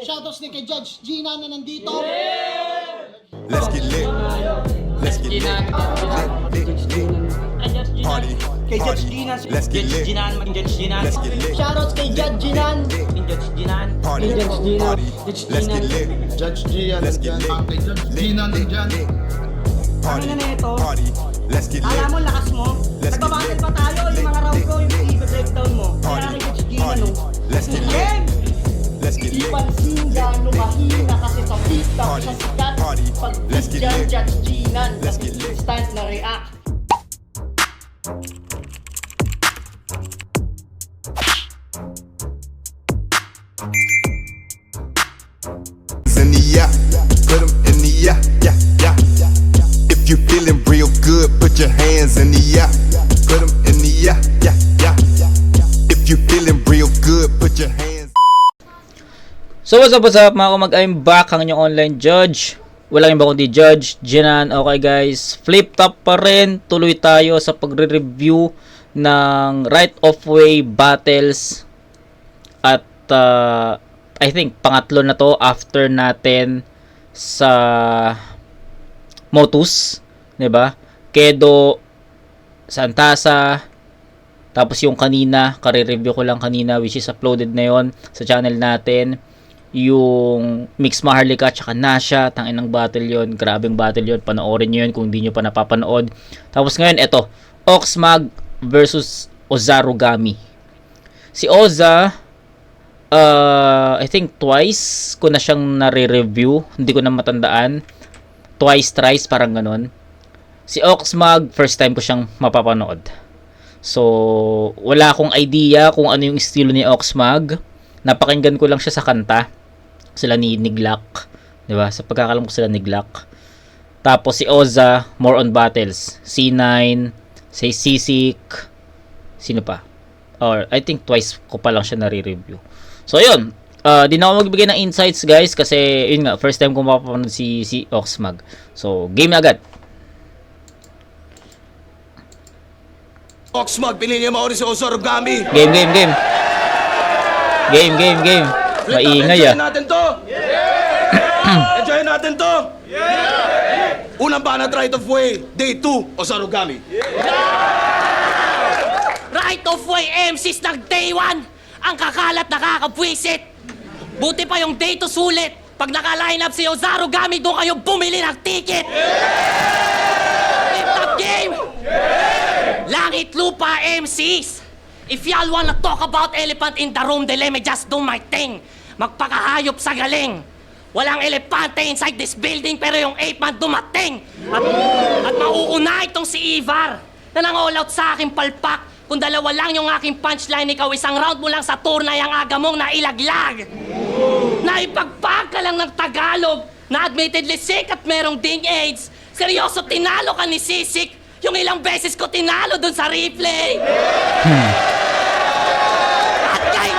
Shoutouts din kay Judge Gina na nandito. Let's get lit. Let's get lit. Party. Kay Judge Gina. Let's get lit. Let's get lit. Shoutouts kay Judge Ginan. Party. Party. Let's get lit. Judge Gian. Let's get lit. Kay Judge Gina nandyan. Party. Ano na ito? Party. Let's get lit. Alam mo, lakas mo. Let's get Nagbabattle lit. pa tayo. Yung mga round ko, yung i-breakdown mo. Kaya Party. kay Judge Gina, Party. no? Let's get lit. Game! Let's get Di lit. pansin gano'ng mahina kasi sa TikTok Party. sa sikat. Party. Pag Let's get dyan, lit. Judge Ginan. Let's get lit. Instant na react. In the yeah, put 'em in the yeah, yeah, yeah. If you feeling real good, put your hands in the yeah, put 'em in the yeah, yeah, yeah. If you feeling real good, put your hands. So what's up mga kumag, I'm back, ang inyong online judge. Walang iba kundi Judge Ginan. Okay guys, flip top pa rin. Tuloy tayo sa pagre-review ng right of way battles. At I think pangatlo na to after natin sa Motus, 'di ba? Kedo, Santasa, tapos yung kanina, kare-review ko lang kanina which is uploaded na yon sa channel natin. Yung Mix Maharlika tsaka Nasha, tangin ng battle yon, grabeng battle yon, panoorin nyo yun kung hindi nyo pa napapanood. Tapos ngayon, eto, Oxmag versus Ozarugami. Si Oza, I think twice ko na siyang nare-review, hindi ko na matandaan, twice, thrice, parang ganon. Si Oxmag, first time ko siyang mapapanood. So, wala akong idea kung ano yung estilo ni Oxmag. Napakinggan ko lang siya sa kanta. Sila ni Niglak, 'di ba? Sa pagkakalam ko sila Niglak. Tapos si Oza, more on battles. C9, si Sisik, sino pa? Or I think twice ko pa lang siya nare-review. So, ayun. Di na ako magbigay ng insights, guys, kasi yun nga, first time ko mapapanood si Oxmag. So, game na agad. Oxmag, pinili mo si Ozarugami. Game. Game. Maingay Enjoy ah. natin to. Enjoy natin to. Unang banat right of way, day 2, Ozarugami. Right of way MCs ng day 1. Ang kakalat nakakabwisit. Buti pa yung day 2 sulit. Pag naka-line up si Ozarugami, doon kayo bumili ng ticket. Flip top game. Langit lupa MCs. If y'all wanna talk about elephant in the room, then let me just do my thing. Magpakahayop sa galing. Walang elepante inside this building, pero yung ape man dumating. At mauuna itong si Ivar na nang-all out sa aking palpak. Kung dalawa lang yung aking punchline, ikaw isang round mo lang sa tournay ang aga mong nailaglag. Naipagpag ka lang ng Tagalog na admittedly sick at merong ding AIDS. Seryoso, tinalo ka ni Sisik. Yung ilang beses ko tinalo dun sa replay. At kay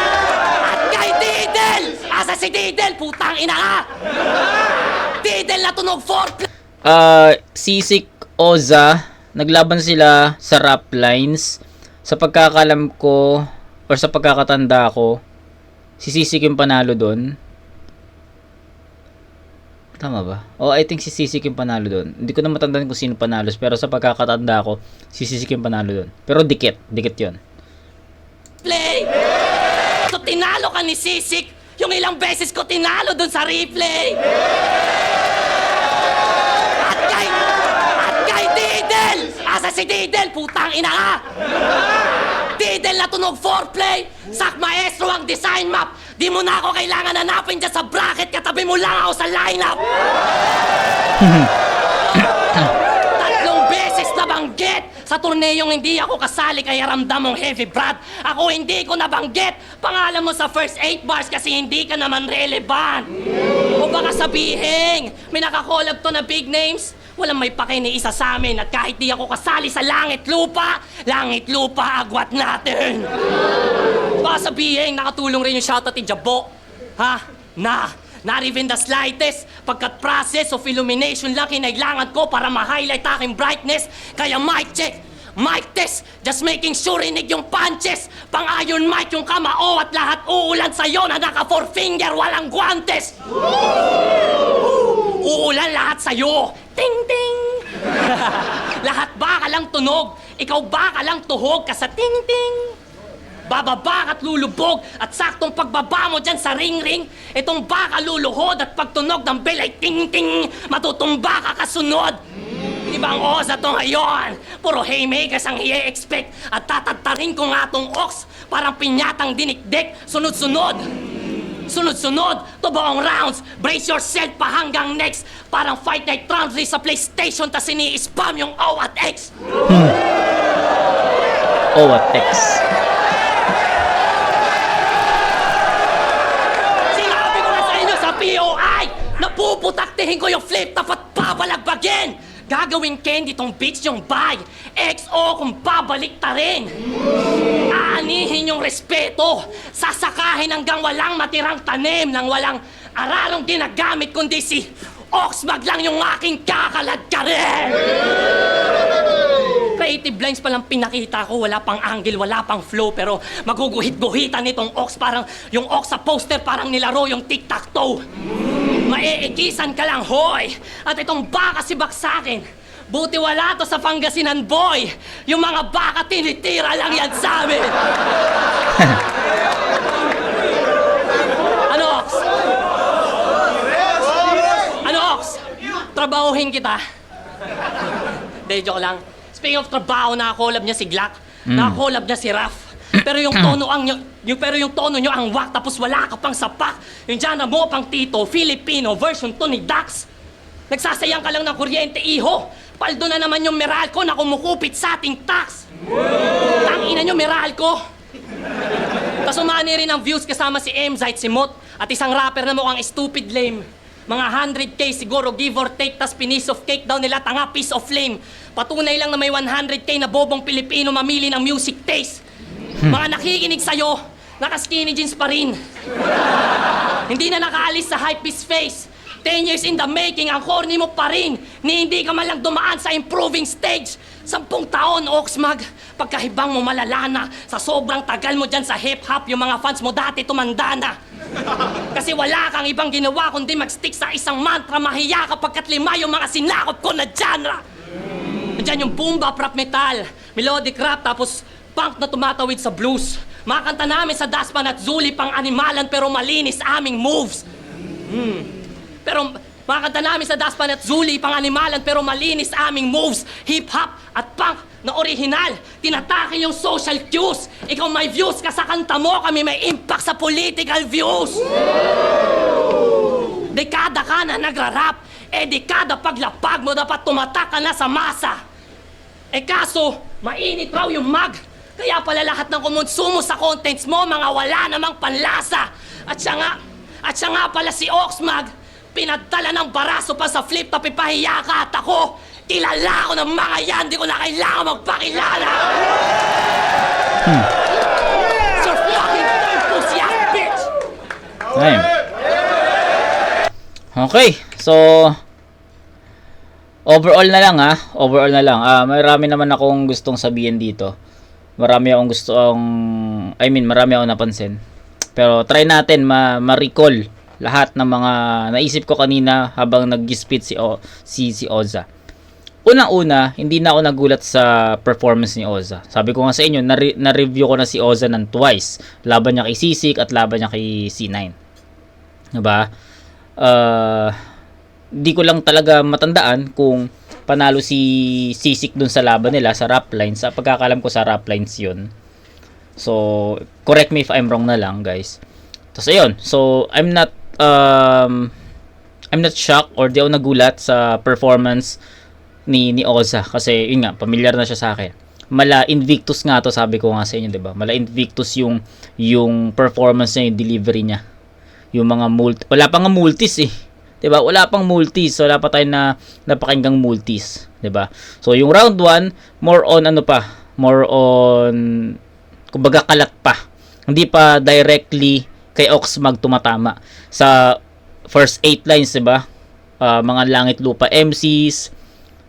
Didel! Asa si Didel? Putang ina ka! Didel na tunog 4 Sisik, Oza, naglaban sila sa rap lines. Sa pagkakalam ko or sa pagkakatanda ko, si Sisik yung panalo doon. Tama ba? Oh, I think si Sisik yung panalo doon. Hindi ko na matandaan kung sino panalo, pero sa pagkakatanda ko, si Sisik yung panalo doon. Pero dikit 'yon. play! So tinalo ka ni Sisik. Yung ilang beses ko tinalo dun sa replay. At kay Didel! Asa si Didel? Putang ina ka! Didel na tunog foreplay! Sak maestro ang design map! Di mo na ako kailangan hanapin dyan sa bracket, katabi mo lang ako sa lineup! Tatlong beses nabanggit sa turneyong hindi ako kasali kaya ramdam mong heavy brad. Ako hindi ko nabanggit pangalan mo sa first 8 bars kasi hindi ka naman relevant. O baka sabihin, may nakakolab to na big names? Walang may pake ni isa sa amin at kahit di ako kasali sa langit lupa, agwat natin. Baka sabihin, nakatulong rin yung shoutout ni Jabo. Ha? Not even the slightest. Pagkat process of illumination lang kinailangan ko para ma-highlight aking brightness. Kaya mic check. Mic test, just making sure rinig yung punches. Pang iron mic yung kamao at lahat uulan sa'yo na naka 4 finger, walang guantes. Uulan lahat sa'yo. Ting ting. Lahat baka lang tunog, ikaw baka lang tuhog ka sa ting ting. Bababa at lulubog at saktong pagbaba mo dyan sa ring-ring, itong baka luluhod at pagtunog ng bell ay ting-ting, matutumba ka kasunod. Ibang osa to ngayon, puro haymakers ang i-expect at tatatarin ko nga tong ox, parang pinyatang dinikdik, sunod-sunod. Sunod-sunod, to buong rounds, brace yourself pa hanggang next, parang Fight Night rounds sa PlayStation tas ini-spam yung O at X. O at X. Sinabi ko na sa inyo sa POI, napuputaktihin ko yung flip top at babalagbagin. Gagawin candy tong bitch yung buy. XO kung babalik ta rin. Aanihin yung respeto. Sasakahin hanggang walang matirang tanim nang walang aralong ginagamit kundi si Oxmag lang yung aking kakalad ka rin. Creative lines pa lang pinakita ko, wala pang angle, wala pang flow, pero maguguhit-guhitan nitong Ox parang yung Ox sa poster parang nilaro yung tic-tac-toe. Maiikisan ka lang, hoy! At itong baka si Baksakin, buti wala to sa Pangasinan, boy! Yung mga baka tinitira lang yan sa amin! Ano, Ox? Ano, Ox? Trabahuhin kita. Hindi, joke lang. Speaking of trabaho, nakakolab niya si Glock. Nakakolab niya si Raf. Pero yung tono nyo ang wak, tapos wala ka pang sapak. Yung genre mo pang Tito, Filipino version to ni Dax. Nagsasayang ka lang ng kuryente, iho. Paldo na naman yung Meralco na kumukupit sa ating tax. Tangina nyo, Meralco. Tapos umani rin ang views kasama si M-Zite, si Mot, at isang rapper na mukhang stupid lame. Mga 100k siguro, give or take, tas piece of cake daw nila, tanga piece of flame. Patunay lang na may 100k na bobong Pilipino mamili ng music taste. Mga nakikinig sa'yo, naka-skinny jeans pa rin. Hindi na nakaalis sa hypebeast face. 10 years in the making, ang corny mo pa rin. Ni hindi ka man lang dumaan sa improving stage. 10 taon, Oxmag, pagkahibang mo malala na. Sa sobrang tagal mo dyan sa hip-hop, yung mga fans mo dati tumanda na. Kasi wala kang ibang ginawa kundi mag-stick sa isang mantra. Mahiya ka pagkat lima yung mga sinakop ko na genre. Diyan yung boom bap, rap metal, melodic rap, tapos punk na tumatawid sa blues. Mga kanta namin sa Daspan at Zuli pang animalan pero malinis aming moves. Pero mga kanta namin sa Daspan at Zuli pang animalan pero malinis aming moves. Hip-hop at punk na original. Tinatake yung social cues. Ikaw may views ka sa kanta mo, kami may impact sa political views. Dekada ka na nagra-rap. Dekada paglapag mo dapat tumatak ka na sa masa. Kaso, mainit raw yung mag. Kaya pala lahat ng kumonsumo sa contents mo, mga wala namang panlasa. At siya nga pala si Oxmag, pinadala ng baraso pa sa flip top, ipahiya ka at ako. Kilala ko ng mga yan, di ko na kailangan magpakilala. Sir fucking pussy ass bitch! Okay, so overall na lang. Marami naman akong gustong sabihin dito. Marami akong napansin. Pero try natin ma-recall lahat ng mga naisip ko kanina habang nag-spit si Ozza. Unang-una, hindi na ako nagulat sa performance ni Ozza. Sabi ko nga sa inyo, na-review ko na si Ozza ng twice. Laban niya kay Sisik at laban niya kay C9. Diba? Di ko lang talaga matandaan kung panalo si Sisik dun sa laban nila sa rap lines. Sa pagkakalam ko sa rap lines yun. So, correct me if I'm wrong na lang, guys. Tapos ayun. So, I'm not shocked or di ako nagulat sa performance ni Ozza kasi yun nga, familiar na siya sa akin. Mala Invictus nga to, sabi ko nga sa inyo, 'di ba? Mala Invictus yung performance niya, yung delivery niya. Yung mga wala pa nga multis eh. 'Di ba? Wala pang multis. So, wala pa tayong napakinggang multis, 'di ba? So, yung round 1, more on kumbaga kalat pa. Hindi pa directly kay Oxmag tumatama. Sa first 8 lines, 'di ba? Mga langit lupa MCs,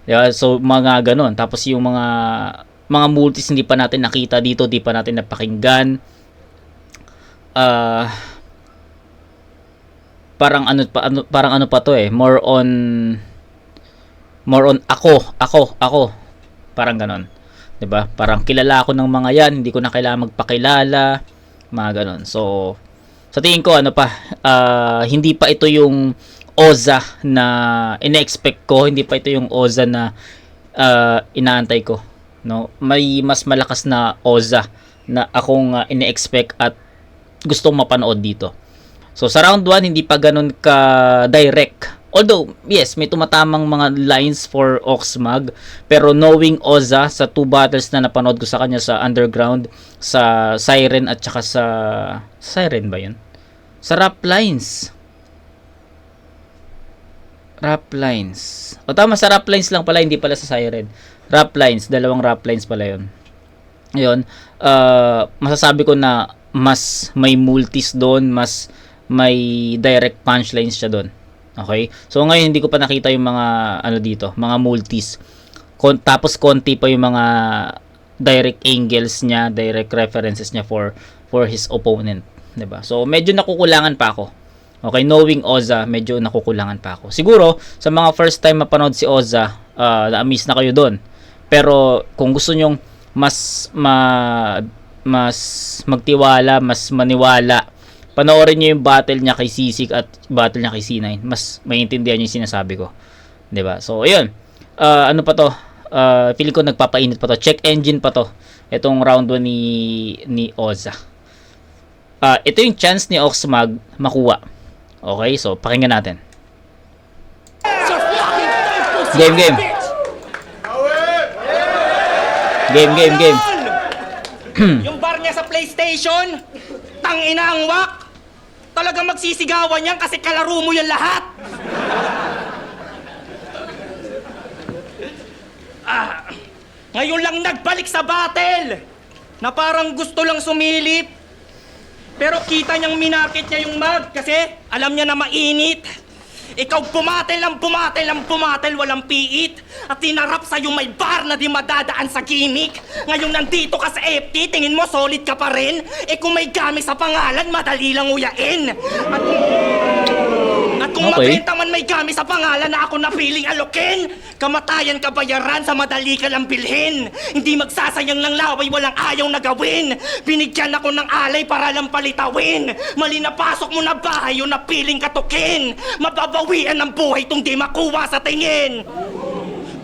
diba? So mga ganon. Tapos yung mga mga multis hindi pa natin nakita dito, di pa natin napakinggan. Parang ano pa to more on ako, parang ganon, 'di ba? Parang kilala ako ng mga yan, hindi ko na kailangan magpakilala, mga ganon. So sa tingin ko hindi pa ito yung Oza na ina-expect ko, hindi pa ito yung Oza na inaantay ko, no? May mas malakas na Oza na akong ina-expect at gustong mapanood dito. So sa round 1 hindi pa ganun ka direct. Although yes, may tumatamang mga lines for Oxmag, pero knowing Oza sa 2 battles na napanood ko sa kanya sa Underground, sa Siren at saka sa Siren ba 'yun? Sa Rap Lines. O tama, sa Rap Lines lang pala, hindi pala sa Siren. Rap Lines, 2 Rap Lines pala 'yon. Ayun, masasabi ko na mas may multis doon, mas may direct punchlines siya doon. Okay? So ngayon hindi ko pa nakita yung mga dito, mga multis. Tapos konti pa yung mga direct angles niya, direct references niya for his opponent, 'di ba? So medyo nakukulangan pa ako. Okay, knowing Oza, medyo nakukulangan pa ako. Siguro sa mga first time mapanood si Oza, na-miss na kayo doon. Pero kung gusto nyong mas magtiwala, mas maniwala, panoorin nyo yung battle niya kay Sisig at battle niya kay C9. Mas maintindihan nyo yung sinasabi ko, 'di ba? So ayun, ano pa to, feeling ko nagpapainit pa to, check engine pa to itong round 1 ni Oza. Ito yung chance ni Oxmag makuha. Okay, so pakinggan natin. Game. Yung bar niya sa PlayStation, tangina ang wak. Talagang magsisigawan yan kasi kalaro mo yan lahat. Ngayon lang nagbalik sa battle na parang gusto lang sumilip. Pero kita niyang minakit niya yung mag kasi alam niya na mainit. Ikaw pumatel, walang piit. At tinarap sa'yo may bar na di madadaan sa gimmick. Ngayon nandito ka sa FT, tingin mo solid ka pa rin? Kung may gamit sa pangalan, madali lang uyain. At kung mabenta man may gamit sa pangalan na ako napiling alokin, kamatayan ka bayaran sa madali ka lang bilhin. Hindi magsasayang ng laway, walang ayaw na gawin. Binigyan ako ng alay para lang palitawin. Mali na pasok mo na bahay, yung napiling katukin. Mababawian ng buhay tong di makuha sa tingin.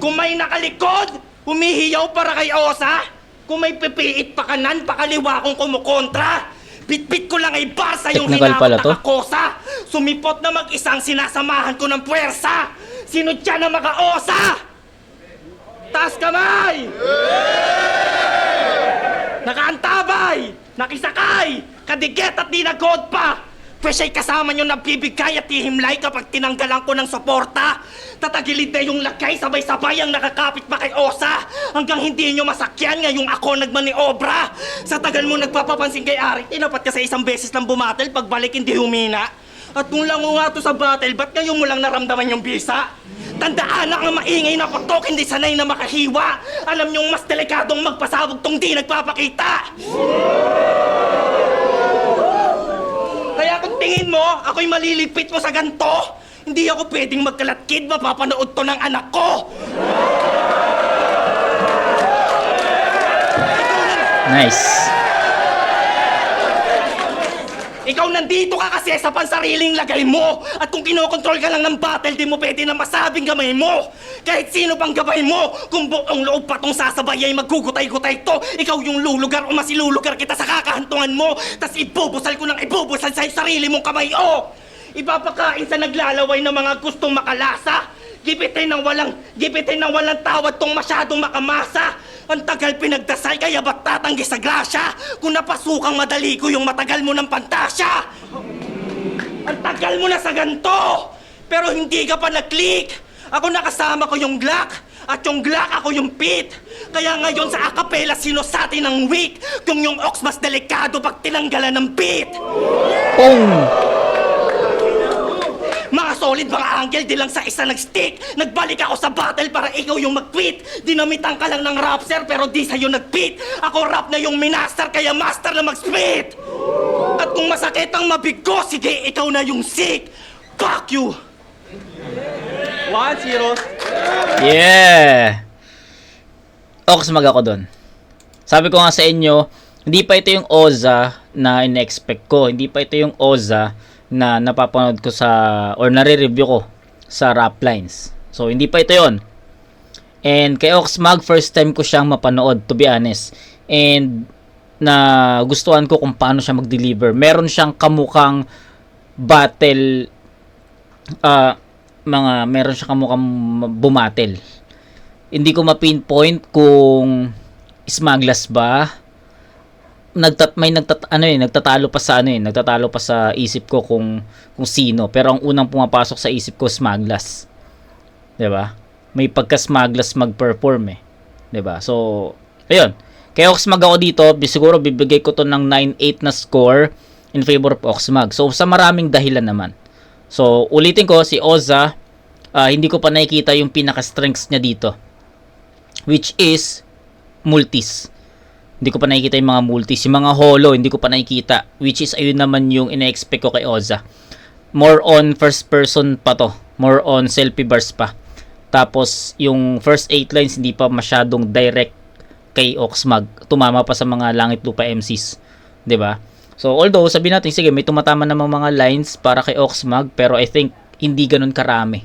Kung may nakalikod, humihiyaw para kay Osa. Kung may pipiit pa kanan, pakaliwa kong kumukontra. Bitbit ko lang ay basa yung hinabot na kakosa. Sumipot na mag-isang sinasamahan ko ng puwersa. Sino dyan na maka-osa? Taas kamay! Nakaantabay! Nakisakay! Kadigit at di nagod pa! Pwes ay kasama nyo nagbibigay at ihimlay kapag tinanggalan ko ng suporta. Tatagilid na yung lagay, sabay-sabay ang nakakapit pa kay Osa. Hanggang hindi nyo masakyan, ngayong ako nagmaniobra. Sa tagal mo nagpapapansin kay Ari, tinapat ka sa isang beses lang bumatel, pagbalik hindi humina. At kung lang nga to sa battle, ba't ngayon mo lang naramdaman yung bisa? Tandaan na ang maingay na patok, hindi sanay na makahiwa. Alam nyong mas delikadong magpasabog tong di nagpapakita. Kaya kung tingin mo, ako'y maliligpit mo sa ganto, hindi ako pwedeng magkalatkid, mapapanood to ng anak ko. Nice. Ikaw nandito ka kasi sa pansariling lagay mo. At kung kinokontrol ka lang ng battle, di mo pwede na masabing gamay mo. Kahit sino pang gabay mo, kung buong loob pa tong sasabay ay magugutay-gutay to. Ikaw yung lulugar o masilulugar kita sa kakahantungan mo. Tas ibubusal ko ng ibubusal sa sarili mong kamay, oh! Ipapakain sa naglalaway ng mga gustong makalasa. Gipitin ng walang tawad tong masyadong makamasa. Ang tagal pinagdasal, kaya ba't tatanggi sa grasya? Kung napasukang madali ko yung matagal mo ng pantasya. Ang tagal mo na sa ganto, pero hindi ka pa nag-click. Ako nakasama ko yung Glock, at yung Glock ako yung pit. Kaya ngayon sa acapella, sino sa atin ang weak? Kung yung ox mas delikado pag tinanggalan ng beat. Boom! Mga solid mga angle, di lang sa isa nag-stick. Nagbalik ako sa battle para ikaw yung mag-quit. Dinamitan ka lang ng rap sir, pero di sa'yo nag-beat. Ako rap na yung minaster, kaya master na mag-spit. At kung masakit ang mabigo, sige, ikaw na yung sick. Fuck you! 1-0. Yeah! Oxmag ako doon. Sabi ko nga sa inyo, hindi pa ito yung Oza na in-expect ko. Hindi pa ito yung Oza na napapanood ko sa, or nare-review ko sa rap lines. So, hindi pa ito yon. And kay Oxmag, first time ko siyang mapanood, to be honest. And na gustuhan ko kung paano siya mag-deliver. Meron siyang kamukhang battle, meron siyang kamukhang bumatel. Hindi ko ma-pinpoint kung Smaglas ba. Nagtatalo pa sa isip ko kung sino. Pero ang unang pumapasok sa isip ko, Smaglas. 'Di ba? May pagka-Smaglas mag-perform eh. 'Di ba? So, ayun. Kaya Oxmag ako dito, siguro bibigay ko to ng 9-8 na score in favor of Oxmag. So, sa maraming dahilan naman. So, ulitin ko, si Oza, hindi ko pa nakikita yung pinaka-strengths niya dito. Which is multis. Hindi ko pa nakikita yung mga multis. Yung mga holo, hindi ko pa nakikita. Which is, ayun naman yung ina-expect ko kay Oza. More on first person pa to. More on selfie bars pa. Tapos, yung first 8 lines, hindi pa masyadong direct kay Oxmag. Tumama pa sa mga Langit Lupa MCs. 'Di ba? So, although, sabi natin, sige, may tumatama namang mga lines para kay Oxmag, pero I think, hindi ganun karami.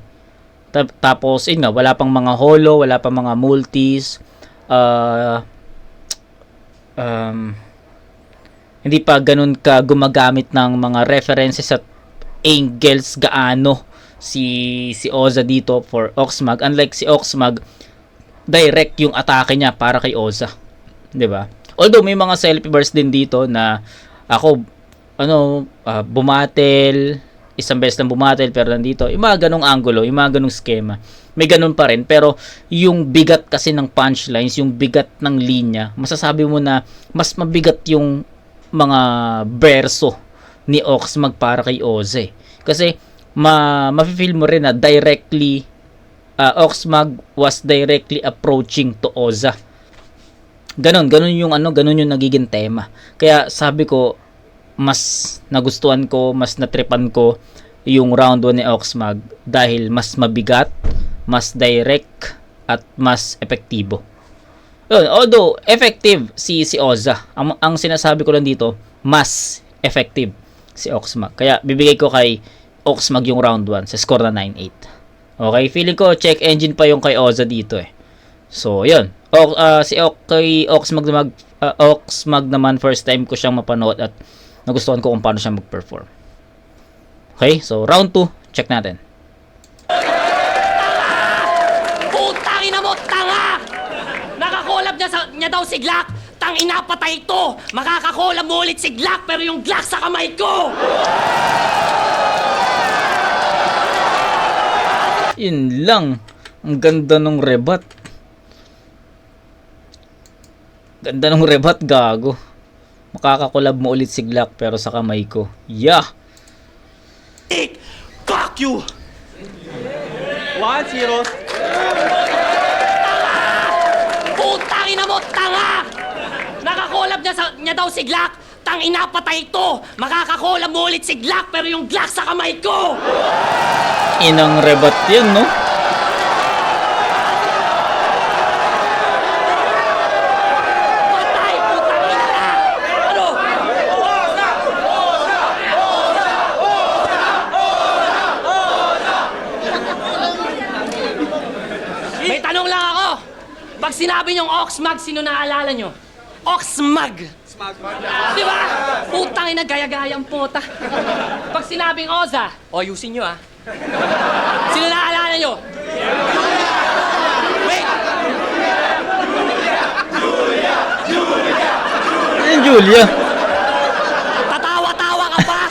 Tapos, yun nga, wala pang mga holo, wala pang mga multis, hindi pa ganun ka gumagamit ng mga references at angles gaano si Oza dito for Oxmag. Unlike si Oxmag, direct yung atake niya para kay Oza. 'Di ba? Although may mga selfie bars din dito na ako bumatel, isang beses lang bumatel pero nandito, yung mga ganong angulo, yung mga ganong schema. May ganun pa rin, pero yung bigat kasi ng punchlines, yung bigat ng linya, masasabi mo na mas mabigat yung mga verso ni Oxmag para kay Oze. Kasi mafe-feel mo rin na directly Oxmag was directly approaching to Oza. Ganun yung nagiging tema. Kaya sabi ko, mas nagustuhan ko, mas natripan ko yung round 1 ni Oxmag dahil mas mabigat, mas direct, at mas epektibo. Yun, although effective si Oza. Ang sinasabi ko lang dito, mas effective si Oxmag. Kaya bibigay ko kay Oxmag yung round 1 sa score na 9-8. Okay, feeling ko check engine pa yung kay Oza dito eh. So, yun. Kay Oxmag naman, first time ko siyang mapanood at nagustuhan ko kung paano siya mag-perform. Okay, so round 2, check natin. Putang ina mo, tanga! Nakakolab niya daw si Glock. Tang ina, patay ito. Makakakolab mo ulit si Glock, pero yung Glock sa kamay ko. Yun lang. Ang ganda nung rebat. Ganda nung rebat, gago. Makakakolab mo ulit si Glock pero sa kamay ko. Yeah! Fuck you! 1-0. Putang ina mo, tanga! Nakakolab niya daw si Glock. Tang ina, patay ito. Makakakolab mo ulit si Glock, pero yung Glock sa kamay ko. Inang rebat yun, no? Patay, putang ina ka. Ano? May tanong lang ako. Pag sinabi niyong Oxmag, sino naaalala niyo? Oxmag. Di ba? Putang ina, gaya-gayang puta. Pag sinabing Oza, ayusin niyo ah. Sino naaalala niyo? Wait! Ayun, Julia. Tatawa-tawa ka pa?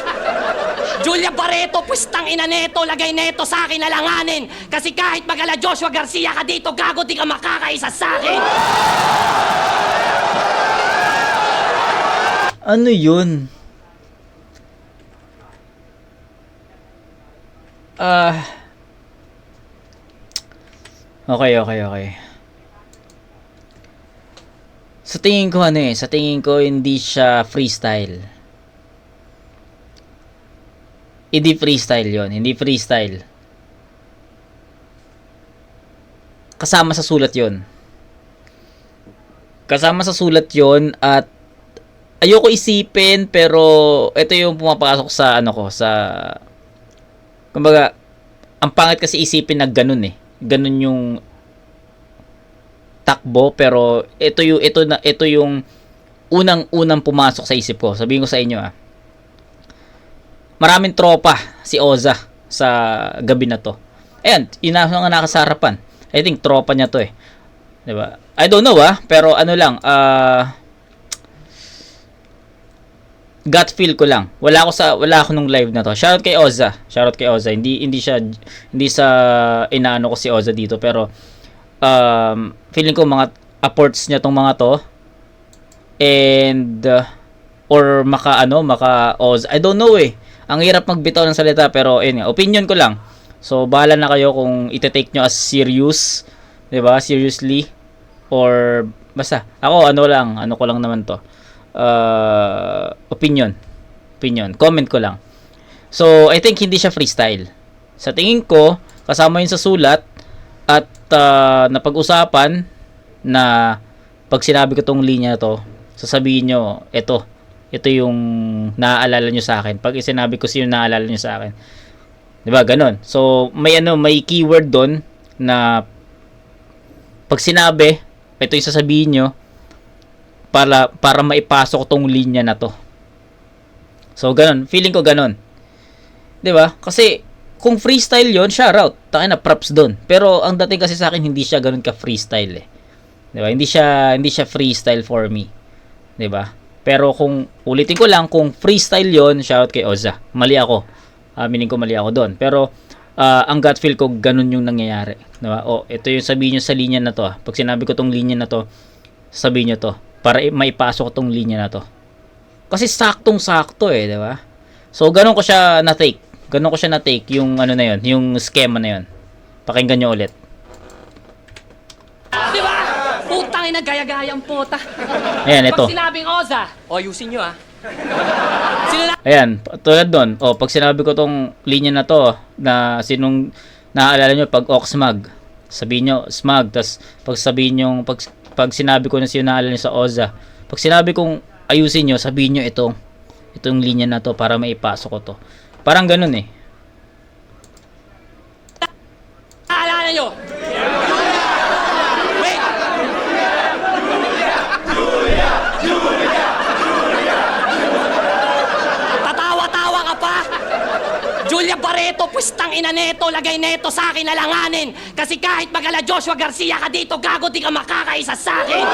Julia Barreto, pwestang ina neto, lagay neto sa akin alanganin. Kasi kahit magala Joshua Garcia ka dito, gago di ka makakaisa sa akin. Ano yun? Okay. Sa tingin ko hindi siya freestyle. Hindi freestyle yon, hindi freestyle. Kasama sa sulat yon. At ayoko isipin pero ito yung pumapasok sa kumbaga ang pangit kasi isipin na ganun eh. Ganun yung takbo pero ito yung unang pumasok sa isip ko. Sabihin ko sa inyo maraming tropa si Oza sa gabi na to. Ayan, yun na nga nakasarapan. I think tropa niya to eh. 'Di ba? I don't know pero ano lang gut feel ko lang. Wala ako nung live na to. Shoutout kay Oza. Hindi sa inaano ko si Oza dito pero feeling ko mga apports niya tong mga to and or maka Oza. I don't know eh. Ang hirap magbitaw ng salita pero opinion ko lang. So bahala na kayo kung ite-take nyo as serious, 'di ba? Seriously or basta ako ano ko lang naman to. Opinion. Comment ko lang. So I think hindi siya freestyle. Sa tingin ko kasama yun sa sulat at napag-usapan na pag sinabi ko tong linya to, sasabihin nyo ito yung naaalala nyo sa akin. Pag sinabi ko sino naaalala nyo sa akin. 'Di ba? Ganon. So, may keyword doon na pag sinabi, ito yung sasabihin nyo para maipasok tong linya na to. So, ganon. Feeling ko ganon. 'Di ba? Kasi kung freestyle 'yon, shoutout. Taka na props doon. Pero ang dating kasi sa akin hindi siya ganon ka freestyle eh. 'Di ba? Hindi siya freestyle for me. 'Di ba? Pero kung ulitin ko lang, kung freestyle yon, shoutout kay Oza. Mali ako. Meaning ko mali ako doon. Pero ang gut feel ko, ganun yung nangyayari. Diba? Ito yung sabihin nyo sa linya na to. Pag sinabi ko tong linya na to, sabihin nyo to. Para maipasok tong linya na to. Kasi saktong-sakto eh. Diba? So, ganun ko siya na-take. Yung na yun. Yung schema na yun. Pakinggan nyo ulit. Diba? Putang ina, gaya-gayang puta. Ayan, ito. Pag sinabing Oza, ayusin nyo Sino na? Ayan, tulad doon. Pag sinabi ko tong linya na to, na sinong naaalala nyo pag Oxmag, sabihin nyo Smag. Tapos pag sabihin nyo, pag sinabi ko na sino naaalala nyo sa Oza, pag sinabi kong ayusin nyo, sabihin nyo itong linya na to para maipasok ko to. Parang ganun eh. Naalala nyo? Wait! Tatawa-tawa ka pa? Julia Barreto, pwestang ina neto, lagay neto sa akin alanganin. Kasi kahit magala Joshua Garcia ka dito, gago, di ka makakaisa sa akin.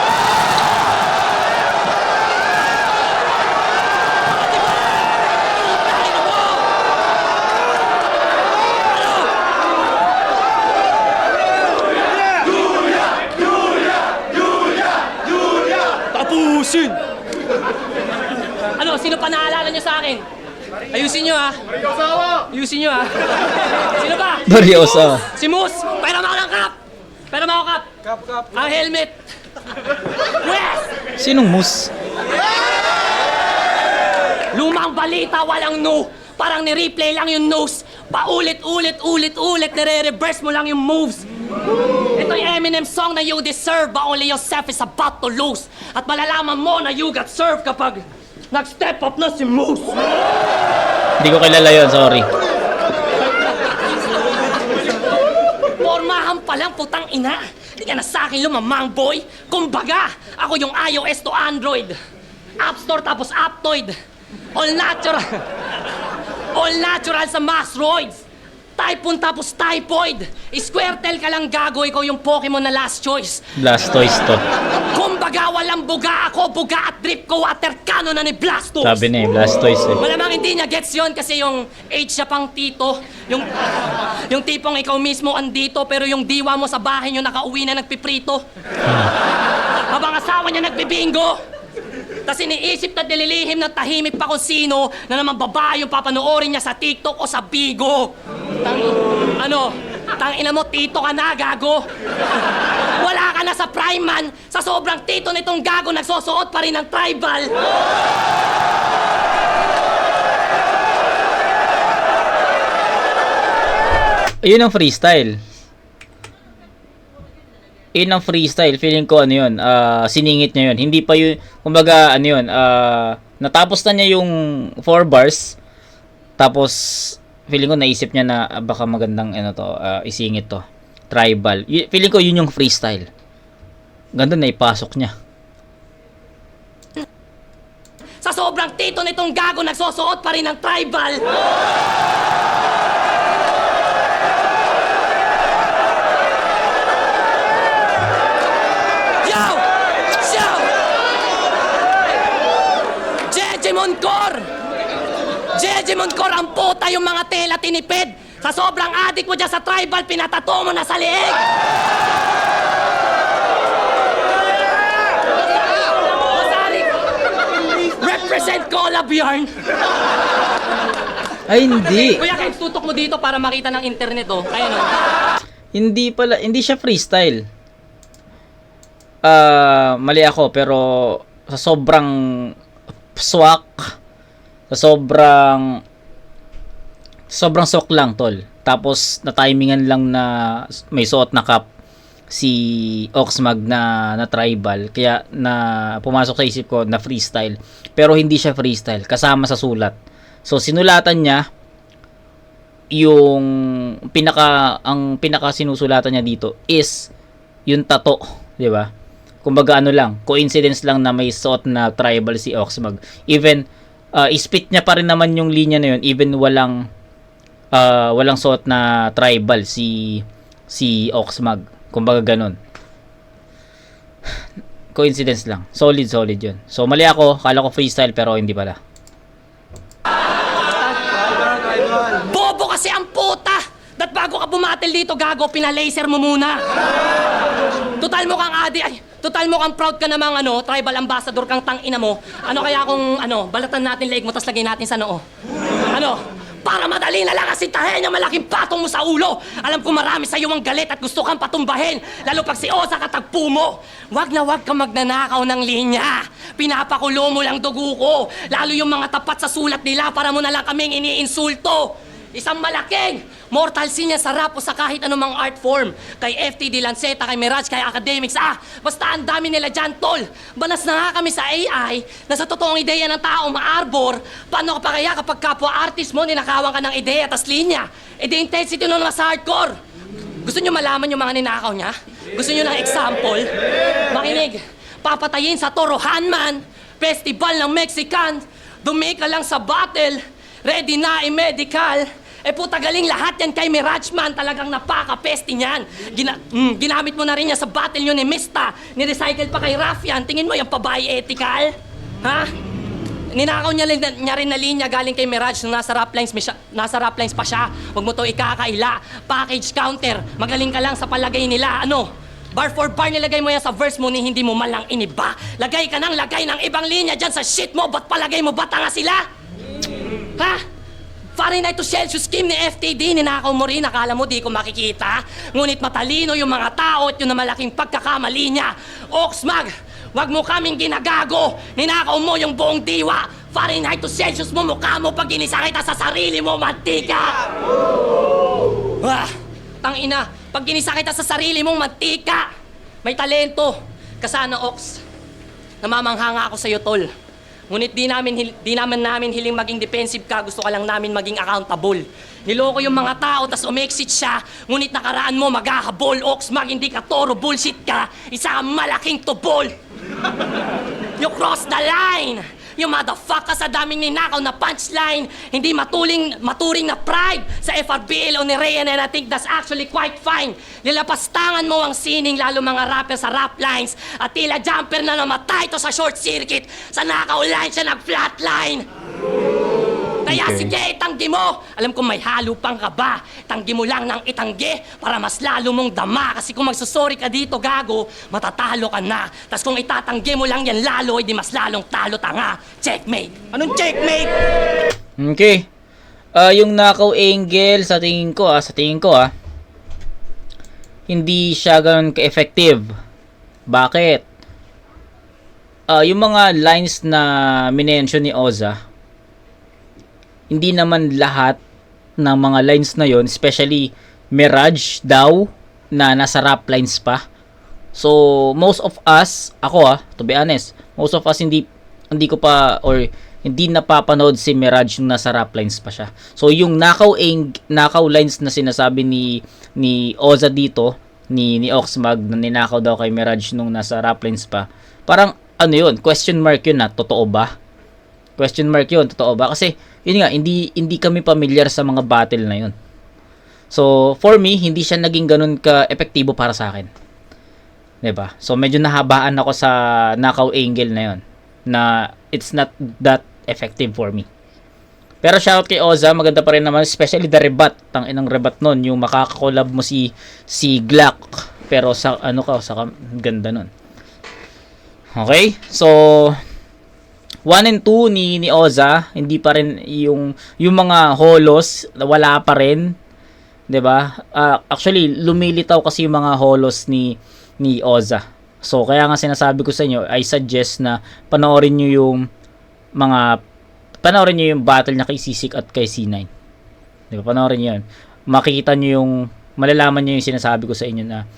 Tapusin! Ano, sino pa naalala nyo sa akin? Ayusin nyo Ayusin nyo Sino ba? Baryosa. Si Moose! Pera mo ako ng cap! Cap. Ang helmet! Wes! Sinong Moose? Lumang balita, walang no. Parang ni-replay lang yung nose. Paulit-ulit, nire-reverse mo lang yung moves. Ito yung Eminem song na you deserve, but only yourself is about to lose. At malalaman mo na you got served kapag nag-step up na si Moose. Hindi ko kilala yun, sorry. Pormahan pa lang, putang ina. Di ka na sa akin lumamang, boy. Kumbaga, ako yung iOS to Android. App Store tapos Aptoid. All natural sa Masroids. Typhoon tapos typhoid. Squirtle ka lang, gago. Ikaw yung Pokemon na last choice. Blastoise to. Kumbaga, walang buga ako. Buga at drip ko. Water cannon na ni Blastoise. Sabi na Blastoise eh. Malamang hindi niya gets yon kasi yung age siya pang tito. Yung tipong ikaw mismo andito pero yung diwa mo sa bahay niyo nakauwi na nagpiprito. Habang asawa niya nagbibingo. Tapos iniisip na dililihim na tahimik pa kung sino na naman babae yung papanoorin niya sa TikTok o sa Bigo. Tangina mo, tito ka na, gago. Wala ka na sa prime man. Sa sobrang tito nitong gago, nagsusuot pa rin ng tribal. Yun ang freestyle. Yun ang freestyle. Feeling ko ano yun, siningit niya yun. Hindi pa yun, kumbaga ano yun, natapos na niya yung 4 bars. Tapos, feeling ko naisip niya na baka magandang ano to, isingit to. Tribal. Feeling ko yun yung freestyle. Ganda na ipasok niya. Sa sobrang tito nitong gago, nagsusuot pa rin ng tribal. Jeje Moncor, ang puta yung mga tela tinipid. Sa sobrang adik mo dyan sa tribal, pinatato mo na sa liig. Represent Cola Bjorn. Ay, hindi. Kuya, kahit tutok mo dito para makita ng internet, oh. Kaya no. Hindi pala, hindi siya freestyle. Mali ako, pero sa sobrang swak, sa sobrang swak lang, tol. Tapos na-timingan lang na may suot na cap si Oxmag na tribal, kaya na pumasok sa isip ko na freestyle, pero hindi siya freestyle, kasama sa sulat. So sinulatan niya yung ang pinaka sinusulatan niya dito is yung tato, di ba? Kumbaga ano lang, coincidence lang na may suot na tribal si Oxmag. Even ispit niya pa rin naman yung linya na yun, even walang suot na tribal si Oxmag. Kumbaga ganun. Coincidence lang. Solid yun. So mali ako, kala ko freestyle pero hindi pala. Bobo kasi ang puta! Dat bago ka bumatil dito, gago, pinalaser mo muna. Total mo kang proud ka namang tribal ambassador kang tangina mo. Ano kaya kung balatan natin leeg mo tas lagay natin sa noo? Para madali na lang asintahin yung malaking patong mo sa ulo. Alam ko marami sa iyo ang galit at gusto kang patumbahin. Lalo pag si Osa katagpo mo. Wag na wag ka magnanakaw ng linya. Pinapakulo mo lang dugo ko. Lalo yung mga tapat sa sulat nila para mo na lang kaming iniinsulto. Isang malaking mortal sin niya sa rap o sa kahit anumang art form. Kay FTD Lanceta, kay Mirage, kay Academics. Basta ang dami nila dyan, tol. Banas na nga kami sa AI na sa totoong ideya ng tao maarbor. Paano ka pa kaya kapag kapwa artist mo, ninakawan ka ng ideya tas linya? The intensity nun mas hardcore. Gusto nyo malaman yung mga ninakaw niya? Gusto nyo ng example? Makinig. Papatayin sa Torohan man. Festival ng Mexican. Dumi ka lang sa battle. Ready na i-medical. Puta galing lahat yan kay Mirage man. Talagang napaka-pesti niyan. Ginamit mo na rin niya sa battle nyo ni Mista. Ni-recycle pa kay Raffian. Tingin mo yung pabahay ethical? Ha? Ninakaw niya rin na linya galing kay Mirage nung nasa rap lines pa siya. Huwag mo to ikakaila. Package counter. Magaling ka lang sa palagay nila. Bar for bar nilagay mo yan sa verse mo ni hindi mo malang iniba. Lagay ka ng lagay ng ibang linya dyan sa shit mo. Ba't palagay mo ba tanga sila? Ha? Fahrenheit to Celsius scheme ni FTD, ninakaw mo rin, akala mo di ko makikita. Ngunit matalino yung mga tao at yung na malaking pagkakamali niya. Oxmag, wag mo kaming ginagago. Ninakaw mo yung buong diwa. Fahrenheit to Celsius mo, mukha mo pag ginisa kita sa sarili mo, mantika. Tangina, pag ginisa kita sa sarili mong mantika. May talento. Kasana, Ox. Namamangha nga ako sa'yo, tol. Ngunit di naman namin hiling maging defensive ka, gusto ka lang namin maging accountable. Niloko yung mga tao, tas umexit siya, ngunit nakaraan mo maghahabol. Oxmag, hindi ka toro, bullshit ka, isa kang malaking tubol. You cross the line. Yung motherfucker sa daming ninakaw na punchline. Hindi maturing na pride sa FRBL o ni Ryan, and I think that's actually quite fine. Nilapastangan mo ang sining, lalo mga rapper sa rap lines. At tila jumper na namatay to sa short circuit. Sa nakaw line siya nag-flatline. Kaya sige, itanggi mo. Alam ko may halo pang kaba. Tanggi mo lang ng itanggi para mas lalo mong dama. Kasi kung magsusori ka dito, gago, matatalo ka na. Tas kung itatanggi mo lang yan lalo, di mas lalong talo tanga. Checkmate. Anong checkmate? Okay. Yung Nakaw Angel, sa tingin ko, hindi siya ganoon ka-effective. Bakit? Yung mga lines na minention ni Oza, hindi naman lahat ng mga lines na yon, especially Mirage daw, na nasa rap lines pa. So, most of us, ako to be honest, most of us hindi ko pa, or hindi napapanood si Mirage nung nasa rap lines pa siya. So, yung nakaw lines na sinasabi ni Oza dito, ni Oxmag, na ninakaw daw kay Mirage nung nasa rap lines pa, parang, ano yun, question mark yun na, totoo ba? Question mark yun, totoo ba? Kasi, yun nga, hindi kami familiar sa mga battle na yun. So, for me, hindi siya naging ganun ka-epektibo para sa akin. 'Di ba? So, medyo nahabaan ako sa Nakaw Angel na yun, na it's not that effective for me. Pero shoutout kay Oza, maganda pa rin naman, especially the rebat. Tanginang rebat nun, yung makakakolab mo si Glock. Pero sa ganda nun. Okay? So, 1 and 2 ni Oza, hindi pa rin yung mga holos, wala pa rin. 'Di ba? Actually, lumilitaw kasi yung mga holos ni Oza. So, kaya nga sinasabi ko sa inyo, I suggest na panoorin niyo yung battle niya kay Sisik at kay C9. 'Di ba? Panoorin niyo 'yun. Makikita niyo malalaman niyo yung sinasabi ko sa inyo na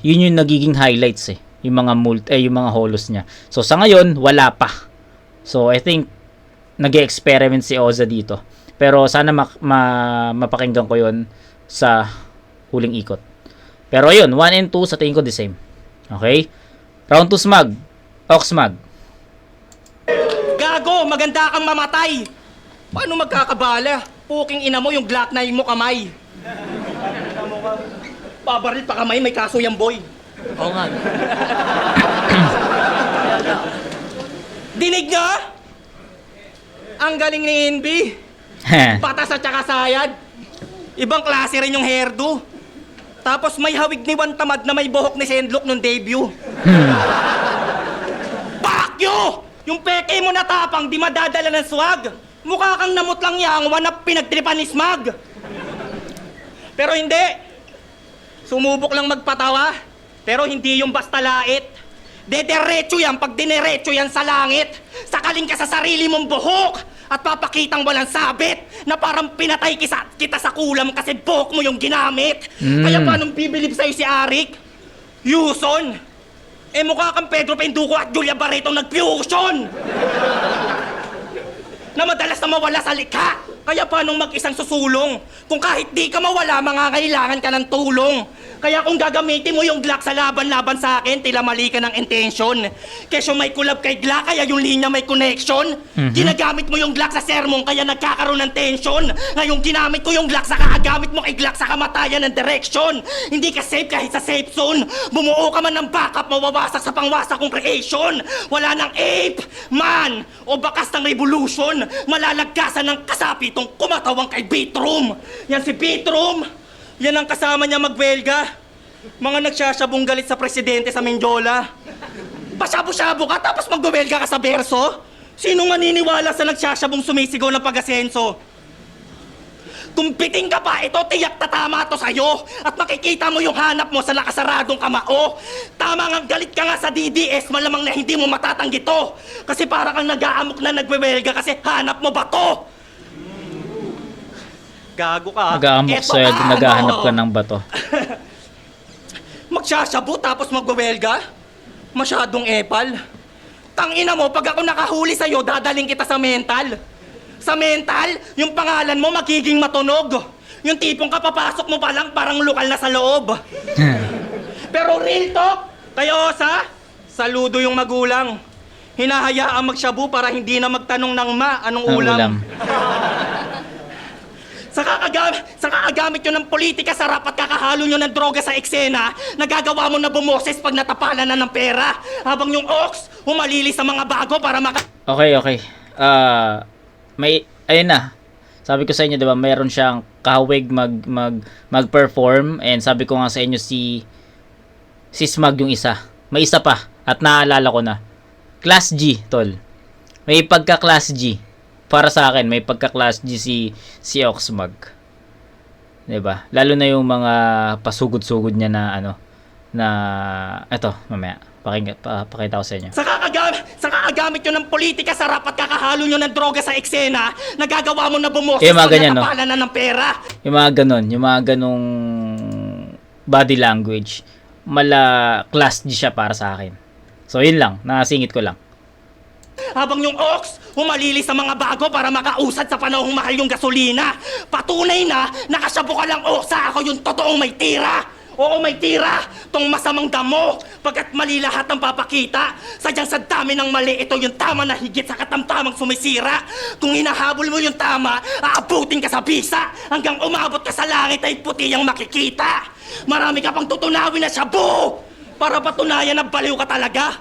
yun yung nagiging highlights yung mga holos niya. So, sa ngayon, wala pa. So, I think nag-experiment si Oza dito. Pero sana mapakinggan ko yon sa huling ikot. Pero ayun, 1 and 2 sa tingin ko the same. Okay? Round 2 Smag. Oxmag. Gago, maganda kang mamatay. Paano magkakabala? Puking ina mo yung Glock 9 mo kamay. Babaril pa kamay, may kaso yung boy. Oo nga. Dinig nyo? Ang galing ni NB. Patas at saka sayad. Ibang klase rin yung hairdo. Tapos may hawig ni Juan Tamad na may buhok ni Sendlok nung debut. Fuck you! Yung peke mo na tapang, di madadala ng swag. Mukha kang namut lang yang, wanap pinagtripan ni Smag. Pero hindi. Sumubok lang magpatawa. Pero hindi yung basta lait. Dederecho yan pag dinerecho yan sa langit. Sakaling ka sa sarili mong buhok. At papakitang walang sabit na parang pinatay kita sa kulam kasi buhok mo yung ginamit. Kaya paano bibilib sa'yo si Arik? Yuson! Mukha kang Pedro Penduko at Julia Barreto nag-fusion! Na madalas na mawala sa likha. Kaya paano mag-isang susulong? Kung kahit di ka mawala, mangangailangan ka ng tulong. Kaya kung gagamitin mo yung Glock sa laban-laban sa akin, tila mali ka ng intention. Kesyo may kulab kay Glock, kaya yung linya may connection. Ginagamit mo yung Glock sa sermon, kaya nagkakaroon ng tension. Ngayong ginamit ko yung Glock sa kakagamit mo kay Glock sa kamatayan ng direction. Hindi ka safe kahit sa safe zone. Bumuo ka man ng backup, mawawasak sa pangwasak kong creation. Wala nang ape, man, o bakas ng revolution. Malalagkasan ng kasapi tong kumatawang kay Beatroom. Yan si Beatroom. Yan ang kasama niya magwelga. Mga nagsasyabong galit sa presidente sa Mindiola. Pasyabo-syabo ka tapos magwelga ka sa berso? Sino maniniwala sa nagsasyabong sumisigaw ng pag-asenso? Kumpiting ka pa, ito tiyak tatama to sa'yo. At makikita mo yung hanap mo sa nakasaradong kamao. Tama nga galit ka nga sa DDS, malamang na hindi mo matatanggi to. Kasi para kang nag-aamok na nagwewelga kasi hanap mo ba to? Gago ka. Nag-aamok sa'yo, naghahanap ka ng bato. Magsasabu tapos magwewelga? Masyadong epal. Tangina mo, pag ako nakahuli sa'yo, dadaling kita sa mental. Sa mental, yung pangalan mo magiging matunog. Yung tipong kapapasok mo pa lang, parang lokal na sa loob. Pero real talk, kayo saludo yung magulang. Hinahayaan magsyabu para hindi na magtanong ng anong ulam. Sa kakagamit nyo ng politika sa rap at kakahalo nyo ng droga sa eksena, nagagawa mo na bumoses pag natapalan na ng pera. Habang yung Ox, humalili sa mga bago para Okay. Ayun na. Sabi ko sa inyo, 'di ba, mayroon siyang kahawig mag-perform, and sabi ko nga sa inyo si Smag yung isa. May isa pa at naalala ko na. Class G, tol. May pagka Class G. para sa akin, may pagka-class G si Oxmag. 'Di ba? Lalo na yung mga pasugod-sugod niya na na eto, mamaya pakita ko sa inyo. Sa kakagamit nyo ng politika sa rap at kakahalo nyo ng droga sa eksena, nagagawa mo na bumoses Yung mga kung ganyan, no? nakapalan na ng pera. Yung mga ganong body language, class G siya para sa akin. So, yun lang, nasingit ko lang. Habang yung Ox, humalili sa mga bago para makausad sa panahong mahal yung gasolina. Patunay na, nakasyabo ka lang Oxa, ako yung totoong may tira. Oo, may tira, tong masamang damo. Pagkat mali lahat ng papakita, sadyang sa dami ng mali, ito yung tama na higit sa katamtamang sumisira. Kung hinahabol mo yung tama, aabutin ka sa bisa. Hanggang umabot ka sa langit ay puti ang makikita. Marami ka pang tutunawin na shabu para patunayan na baliw ka talaga.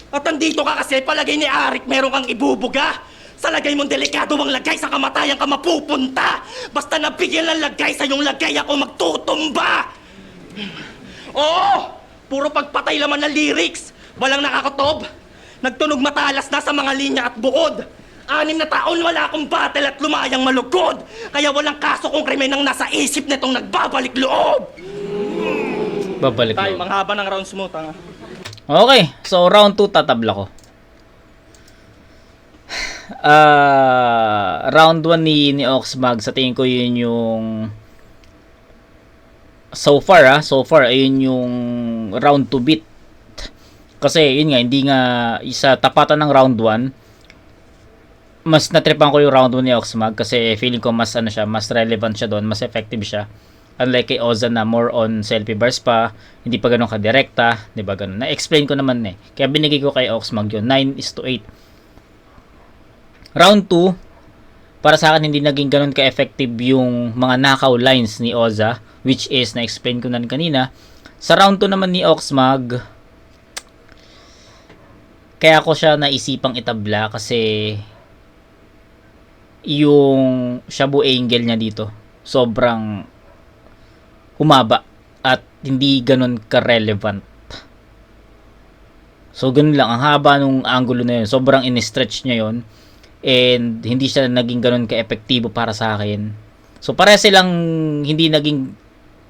At andito ka kasi palagay ni Arik meron kang ibubuga. Sa lagay mong delikado ang lagay, sa kamatayan ka mapupunta. Basta nabigyan ng lagay, sa iyong lagay ako magtutumba. Oo! Puro pagpatay laman ng lyrics. Walang nakakatob. Nagtunog matalas na sa mga linya at buod. 6 na taon wala akong battle at lumayang malugod. Kaya walang kaso kung krimen ang nasa isip nitong nagbabalik loob. Babalik Tayo, loob. manghaba ng rounds mo, tanga. Okay, so round 2 tatabla ko. Round 1 ni Oxmag, sa tingin ko yun yung so far ayun yung round 2 beat. Kasi yun nga, hindi nga isa tapatan ng round 1. Mas natripan ko yung round 1 ni Oxmag kasi feeling ko mas mas relevant siya doon, mas effective siya. Unlike kay Ozan na more on selfie bars pa, hindi pa ganun ka-direkta, 'di ba ganun. Na-explain ko naman eh. Kaya binigay ko kay Oxmag yun, 9:8. Round 2, para sa akin hindi naging ganun ka-effective yung mga knockout lines ni Oza, which is na-explain ko na kanina. Sa round 2 naman ni Oxmag, kaya ko siya naisipang itabla kasi yung shabu angle niya dito sobrang humaba at hindi ganun ka-relevant. So ganun lang, ang haba nung angulo na yun, sobrang in-stretch niya yun and hindi siya naging ganun ka-epektibo para sa akin. So pareha silang hindi naging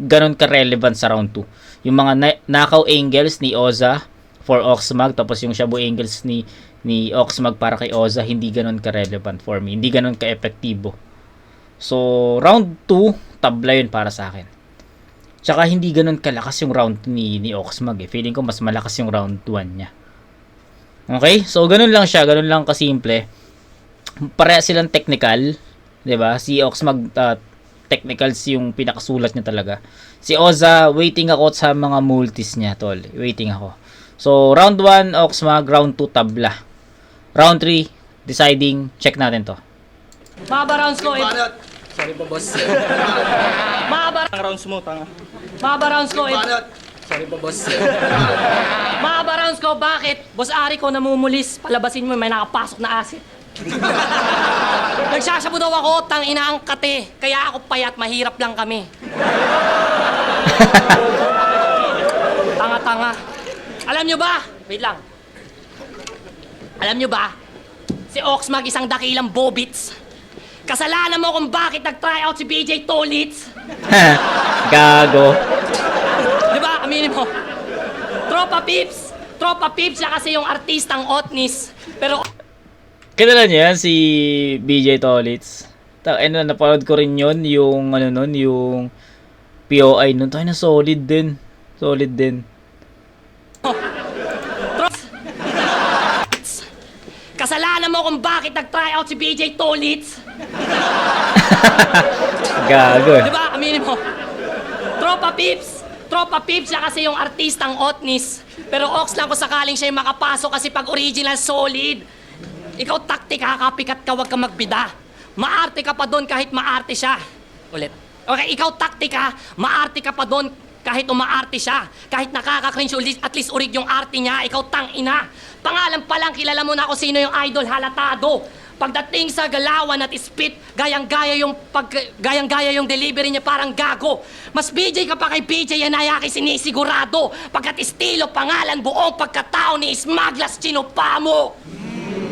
ganun ka-relevant sa round 2. Yung mga knockout angles ni Oza for Oxmag, tapos yung shabu angles ni Oxmag para kay Oza, hindi ganun ka-relevant for me, hindi ganun ka-epektibo. So round 2 tabla yun para sa akin. Tsaka hindi ganun kalakas yung round 2 ni Oxmag eh. Feeling ko mas malakas yung round 1 niya. Okay? So ganun lang siya, ganun lang kasimple. Pareha silang technical, 'di ba? Si Oxmag technicals yung pinakasulat niya talaga. Si Oza, waiting ako sa mga multis niya, tol. Waiting ako. So round 1 Oxmag, round 2 tabla. Round 3 deciding, check natin to. Mahaba rounds ko. Sorry po, boss. Mahaba Ang rounds mo, tanga. rounds ko. Sorry po, boss. Mahaba rounds ko. Bakit? Boss Ari ko namumulis. Palabasin mo, may nakapasok na asit. Nagsasabu daw ako, tang inaang kate. Kaya ako payat, mahirap lang kami. Tanga-tanga. Alam nyo ba? Wait lang. Alam nyo ba? Si Oxmag isang dakilang bobits. Kasalanan mo kung bakit nag-tryout si BJ Tolitz. Gago. Di ba? Aminin mo. Tropa Pips siya kasi yung artistang Otnis. Pero Kilala niyo yan, si BJ Tolitz. Napanood ko rin yun, yung yung POI nun. Tayo na solid din. kasalanan mo kung bakit nag-tryout si BJ Tolitz. Gago. Di ba? Aminin mo. Tropa Pips siya kasi yung artistang Otnis. Pero Ox lang kung sakaling siya yung makapasok kasi pag original solid. Ikaw taktik, kakapikat ka, wag ka magbida. Maarte ka pa doon kahit maarte siya. Ulit. Okay, ikaw taktik ha, maarte ka pa doon kahit umaarte siya. Kahit nakaka-cringe, at least urig yung arte niya, ikaw tangina. Pangalan pa lang, kilala mo na kung sino yung idol, halatado. Pagdating sa galawan at spit, gayang-gaya yung delivery niya parang gago. Mas BJ ka pa kay BJ Yanayaki sinisigurado. Pagkat estilo, pangalan, buong pagkatao ni Smaglas Chinupamo.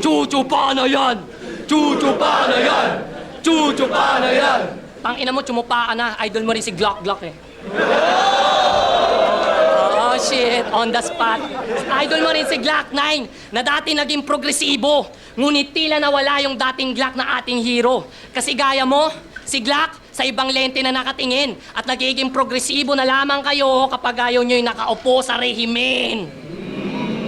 Chuchu pa na yan! Chuchupa na yan! Chuchupa na yan! Ang ina mo, tsumupa ka na. Idol mo rin si Glock Glock eh. Oh shit, on the spot. Idol mo rin si Glock 9 na dati naging progresibo. Ngunit tila nawala yung dating Glock na ating hero. Kasi gaya mo, si Glock, sa ibang lente na nakatingin at nagiging progresibo na lamang kayo kapag ayaw nyo'y nakaupo sa rehimen.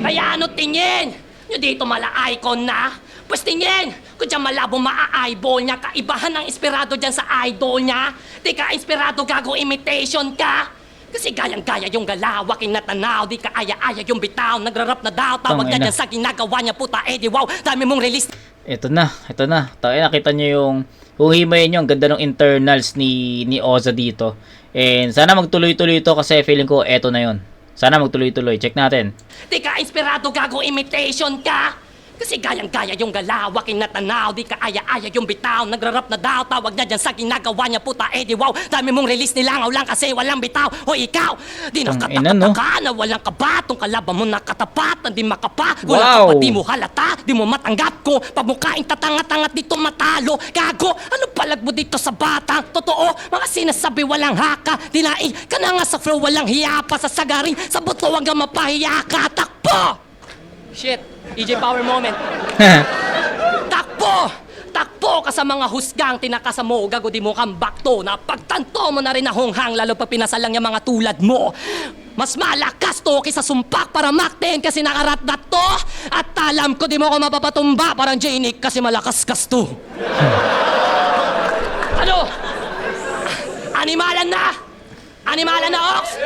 Kaya ano tingin? Nyo dito mala icon na? Pues tingin, kung dyan malabo maa-eyeball niya, kaibahan ng inspirado dyan sa idol niya. Di ka inspirado, gago imitation ka. Kasi gayang-gaya yung galaw, aking natanaw, di ka aya-aya yung bitaw, nagrarap na daw, tawag Tangina. na dyan sa ginagawa niya, puta, di wow, dami mong release. Ito na. Tayo nakita nyo yung huhimayin nyo. Ang ganda ng internals ni Oza dito. And sana magtuloy-tuloy ito kasi feeling ko eto na yon. Sana magtuloy-tuloy. Check natin. Di ka inspirado, gago imitation ka. Kasi gayang-gaya yung galaw, aking natanaw, di ka aya-aya yung bitaw, nagrarap na daw, tawag na dyan sa ginagawa niya, puta, di wow, dami mong release nilangaw lang kasi walang bitaw. O ikaw, di Tangina, nakatakata no? ka na walang kabatong kalaban mo nakatapat, hindi makapa, Wow. wala ka pa, di mo halata, di mo matanggap ko, pagmukain tatangat-tangat dito matalo, gago, ano palag mo dito sa bata? Totoo, mga sinasabi walang haka, dinain ka na nga sa flow, walang hiya pa sa sagarin, sa buto hanggang mapahiya ka, takbo! Shit, EJ Power moment. Takbo! Takbo ka sa mga husgang tinakasa mo, gago di mo comeback to. Napagtanto mo na rin na honghang, lalo pa pinasalang yung mga tulad mo. Mas malakas to kaysa sumpak para makten kasi nakarat na to. At alam ko di mo ko mapapatumba parang J-Nick kasi malakas kas to. Ano? Animalan na! Animalan na, Ox!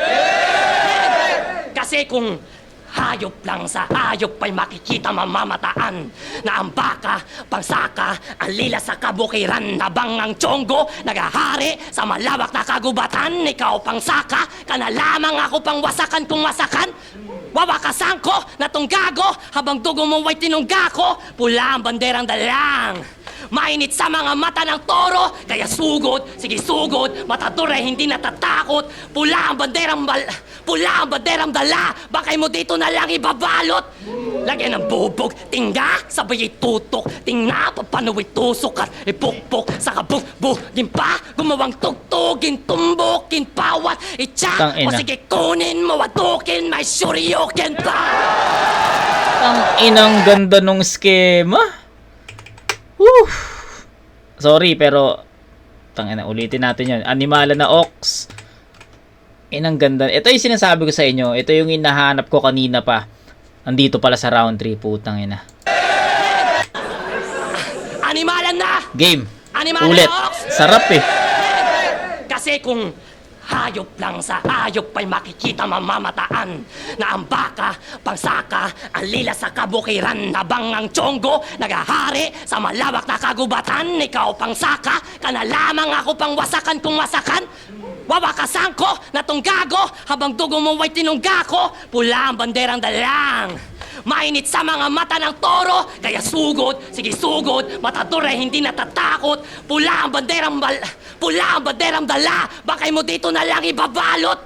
Kasi kung hayop lang sa hayop ay makikita mamamataan na ang baka, pangsaka, ang lila sa kabukiran habang ang tiyonggo nagahari sa malawak na kagubatan. Ikaw pangsaka, ka na lamang ako pang wasakan kung wasakan. Wawakasan ko na tong gago habang dugo mong way tinungga ko. Pula ang banderang dalang. Mainit sa mga mata ng toro, kaya sugod, sige sugod, matadura hindi natatakot. Pula ang banderang dala, bakay mo dito na lang ibabalot. Lagyan ng bubog, tingga, sabay itutok, tingna, papanuwi tusok at ipukpok, saka bugin pa, gumawang tugtugin, tumbukin, pawat, itsak, o Tangina. sige kunin, mawadukin, may shuryoken pa. Ang inang ganda nung skema. Woo! Sorry, pero tangina, ulitin natin 'yon. Animala na Ox. Inang ganda. Ito yung sinasabi ko sa inyo. Ito yung hinahanap ko kanina pa. Andito pala sa round 3, putang ina. Animalan na! Game. Animalan Ulit. na, Ox! Sarap eh. Kasi kung hayop lang sa hayop ay makikita mamamataan na ang baka, pangsaka, ang lila sa kabukiran habang ang tiyonggo nagahari sa malawak na kagubatan. Ikaw pangsaka, ka na lamang ako pang wasakan kung wasakan. Wawakasan ko na tong gago habang dugo mo way tinungga ko. Pula ang banderang dalang. Mainit sa mga mata ng toro, kaya sugod, sige sugod, matadura hindi natatakot. Pula ang banderang dala, bakay mo dito na lang ibabalot.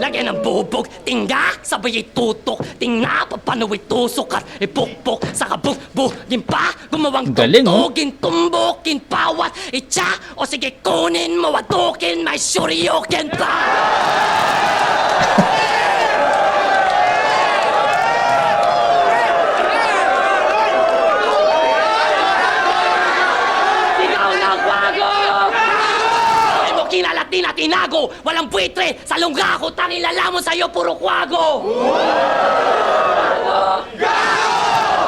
Lagyan ng bubog, tingga, sabay itutok, tingna, papanuwi tusok at ipukpok, saka bugin pa, gumawang Galing, oh. tugtugin, tumbukin, pawat, itsa, o sige kunin, mawadukin, may shuryoken pa. Ikaw na kwago! Ay mo kinalati na tinago! Walang buitre! Sa lungga ko tanging lalamon sa'yo puro kwago!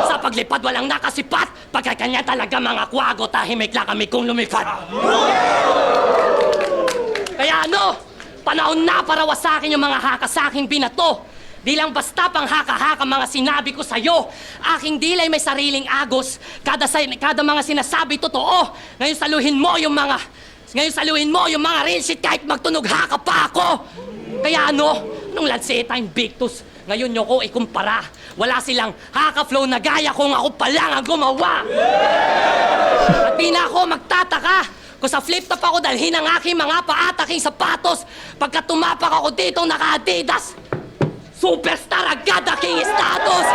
Sa paglipad walang nakasipat! Pagkakanya talaga mga kwago, tahimik lang kami kung lumipad! Kaya ano? Panahon na para wasakin yung mga haka sa aking binato! Di lang basta pang haka-haka mga sinabi ko sa'yo. Aking dilay may sariling agos. Kada mga sinasabi totoo. Ngayon saluhin mo yung mga real shit kahit magtunog haka pa ako. Kaya ano, nung lanseta yung Victus, ngayon nyo ko ikumpara. Wala silang haka-flow na gaya kung ako pa lang ang gumawa. At di na ako magtataka kung sa flip top ako dalhin ang aking mga paataking sapatos. Pagka tumapak ako dito naka-Adidas, superstar agad aking status!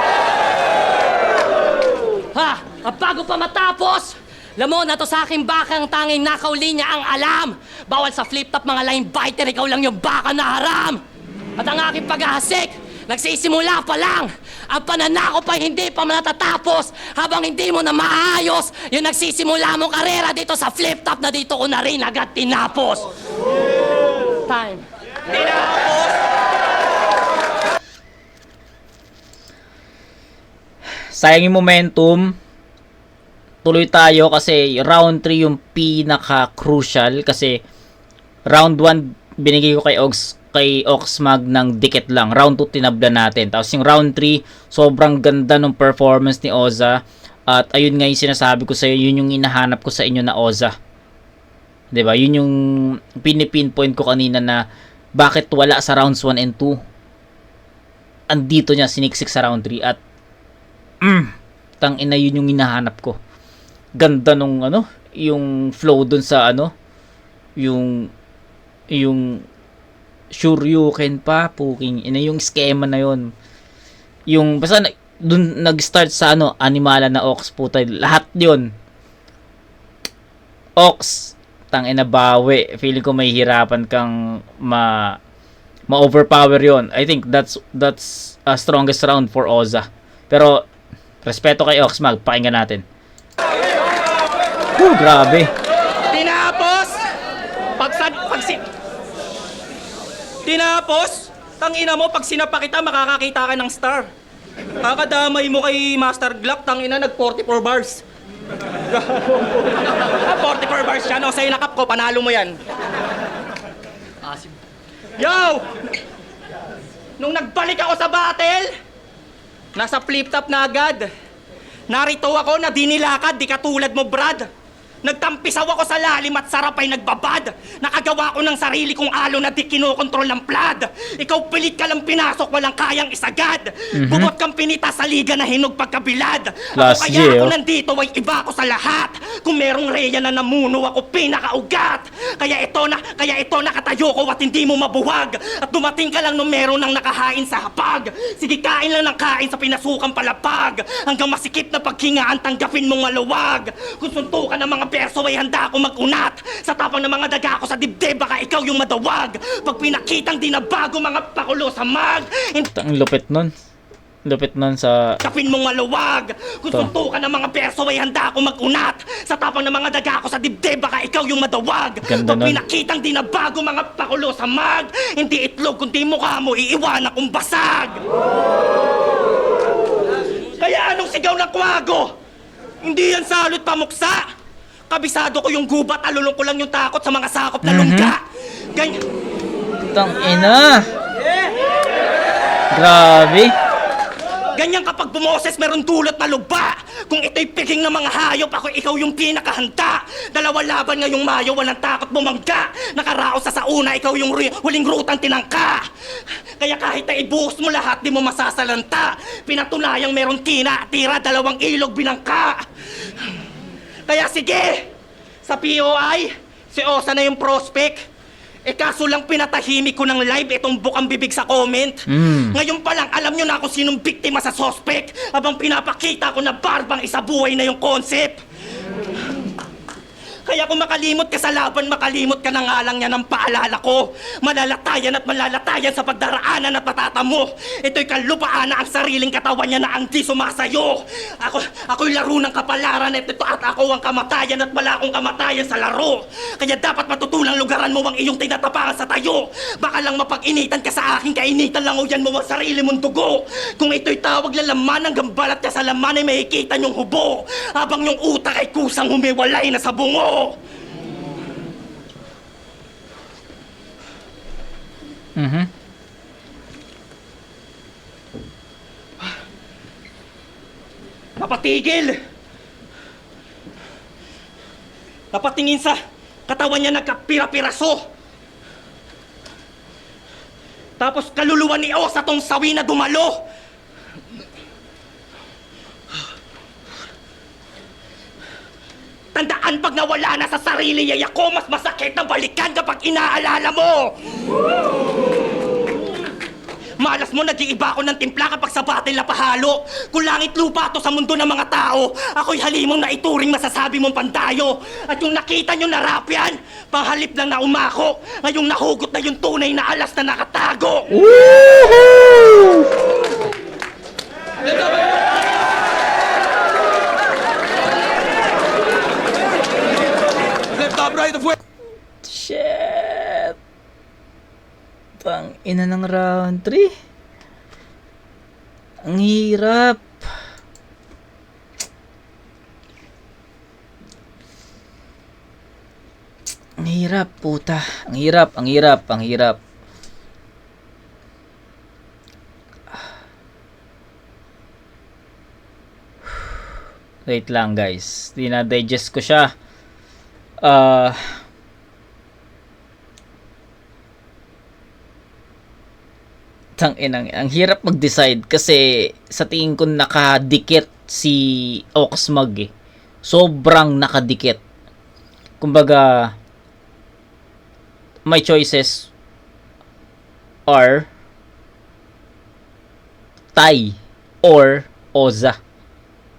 Ha? At bago pa matapos, Alam mo, na to sa aking baka ang tanging nakaw linya ang alam. Bawal sa flip-top mga line biter, ikaw lang yung baka na haram. At ang aking paghahasik, nagsisimula pa lang. Ang pananako pa hindi pa natatapos. Habang hindi mo na maayos, yung nagsisimula mong karera dito sa flip-top na dito ko na rin agad tinapos. Time. Sayang yung momentum. Tuloy tayo kasi round 3 yung pinaka-crucial kasi round 1 binigay ko kay Oxmag ng dikit lang. Round 2 tinabla natin. Tapos yung round 3 sobrang ganda ng performance ni Oza. At ayun nga yung sinasabi ko sa iyo, yun yung hinahanap ko sa inyo na Oza. 'Di ba? Yun yung pinipinpoint ko kanina na bakit wala sa rounds 1 and 2. Andito niya siniksik sa round 3 at tangina yun yung hinahanap ko. Ganda nung yung flow dun sa yung Shoryuken pa, puking ina yung schema na yon. Yung basta dun nag-start sa Animala na Ox puta, lahat yon. Ox, tangina bawi. Feeling ko may hirapan kang ma-overpower yon. I think that's strongest round for Oza. Pero respeto kay Oxmag, pakinggan natin. Grabe. Tinapos! Tinapos? Tangina mo, pag sinapa kita, makakakita ka ng star. Kakadamay mo kay Master Glock, tangina, nag 44 bars. 44 bars siya, no? Sa'yo na cup ko, panalo mo yan. Yo! Nung nagbalik ako sa battle, nasa flip-top na agad. Narito ako na dinilakad, di katulad mo, Brad. Nagtampisaw ako sa lalim at sarap ay nagbabad. Nakagawa ko ng sarili kong alo na di kinokontrol ng plad. Ikaw pilit ka lang pinasok, walang kayang isagad. Bubot kang pinita sa liga na hinog pagkabilad. Last Ako year, kaya ako nandito ay iba ko sa lahat. Kung merong reya na namuno, ako pinakaugat. Kaya ito nakatayo ko at hindi mo mabuwag. At dumating ka lang nung meron nang nakahain sa hapag. Sige, kain lang ng kain sa pinasukang palapag. Hanggang masikip na paghingaan, tanggapin mong maluwag. Kung suntukan ng mga perso ay handa ako mag-unat. Sa tapang ng mga daga ko sa dibdib, baka ikaw yung madawag. Pag pinakitang di na bago mga pakulo sa mag. Ang lupit nun. Lupit nun sa... Kapin mong maluwag. Kung suntukan ng mga perso ay handa ako mag-unat. Sa tapang ng mga daga ko sa dibdib, baka ikaw yung madawag. Ganda Pag nun. pinakitang di na bago mga pakulo sa mag. Hindi itlog kundi mukha mo, iiwan akong basag. Kaya anong sigaw ng kwago? Hindi yan salot pamuksa. Kabisado ko yung gubat, alulong ko lang yung takot sa mga sakop na lungga. Ganyan. Tangina. Grabe. Ganyan kapag bumoses, meron dulot na lugba. Kung ito'y piging ng mga hayop, ikaw yung pinakahanda. Dalawa laban ngayong Mayo, walang takot bumangga. Nakaraos sa una, ikaw yung huling rutang tinangka. Kaya kahit na ibuhos mo lahat, di mo masasalanta. Pinatunayang meron tira, dalawang ilog binangka. Kaya sige, sa POI, si Osa na yung prospect. Kaso lang pinatahimik ko ng live itong bukang bibig sa comment. Ngayon pa lang, alam nyo na kung sinong biktima sa suspect. Habang pinapakita ko na barbang isa buhay na yung concept. Kaya kung makalimot ka sa laban, makalimot ka na nga lang niya ng paalala ko. Malalatayan at malalatayan sa pagdaraanan at patatamo. Ito'y kalupaan na ang sariling katawan niya na ang di sumasayo. Ako'y laro ng kapalaran at ito at ako ang kamatayan at wala akong kamatayan sa laro. Kaya dapat matutulang lugaran mo ang iyong tinatapangan sa tayo. Baka lang mapag-initan ka sa aking kainitan lang o yan mo ang sarili mong dugo. Kung ito'y tawag lalaman hanggang balat ka sa laman ay makikita niyong hubo. Habang yung utak ay kusang humiwalay na sa bungo. Napatigil! Napatingin sa katawan niya nagkapira-piraso. Tapos kaluluwa ni Osa tong sawi na dumalo. Tandaan, pag nawala na sa sarili yaya ko, mas masakit na balikan kapag inaalala mo. malas mo, nag-iiba ako ng timpla kapag sa battle na pahalo. Kung langit lupa to sa mundo ng mga tao, ako'y halimong na ituring masasabi mong pandayo. At yung nakita nyo na rap yan, panghalip lang na umako. Ngayong nahugot na yung tunay na alas na nakatago. Left, top, right of way. Shit. Pang ina ng round 3. Ang hirap. Ang hirap, puta. Ang hirap, ang hirap, ang hirap. Wait lang guys. Dina-digest ko siya. Ang hirap mag-decide kasi sa tingin ko nakadikit si Oxmag eh. Sobrang nakadikit. Kumbaga, my choices are Tai or Oza.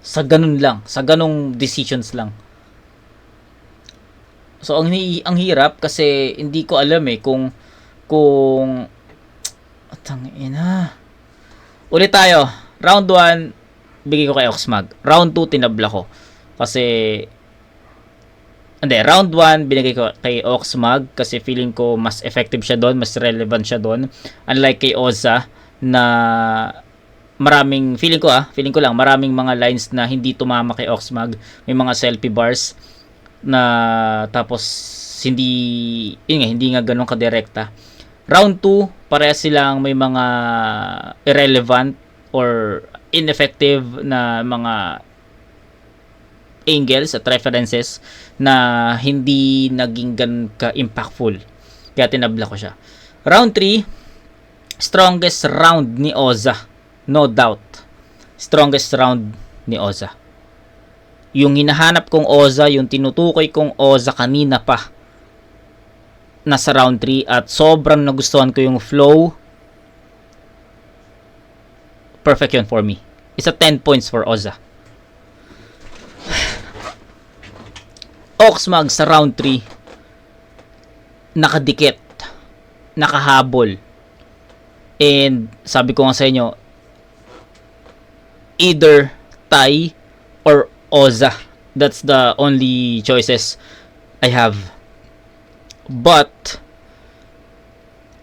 Sa ganun lang, sa ganung decisions lang. So ang hirap kasi hindi ko alam eh kung tangina. Ulit tayo. Round 1 bigay ko kay Oxmag. Round 2 tinabla ko. Kasi round 1 binigay ko kay Oxmag kasi feeling ko mas effective siya doon, mas relevant siya doon. Unlike kay Oza na maraming feeling ko lang maraming mga lines na hindi tumama kay Oxmag. May mga selfie bars na tapos hindi nga ganun kadirekta. Round 2, parehas silang may mga irrelevant or ineffective na mga angles at references na hindi naging ganun ka-impactful. Kaya tinabla ko siya. Round 3, strongest round ni Oza. No doubt. Strongest round ni Oza. Yung hinahanap kong Oza, yung tinutukoy kong Oza kanina pa, nasa round 3 at sobrang nagustuhan ko yung flow. Perfect yun for me. Isa 10 points for Oza. Oxmag sa round 3 nakadikit, nakahabol, and sabi ko nga sa inyo, either Tai or Oza. That's the only choices I have. But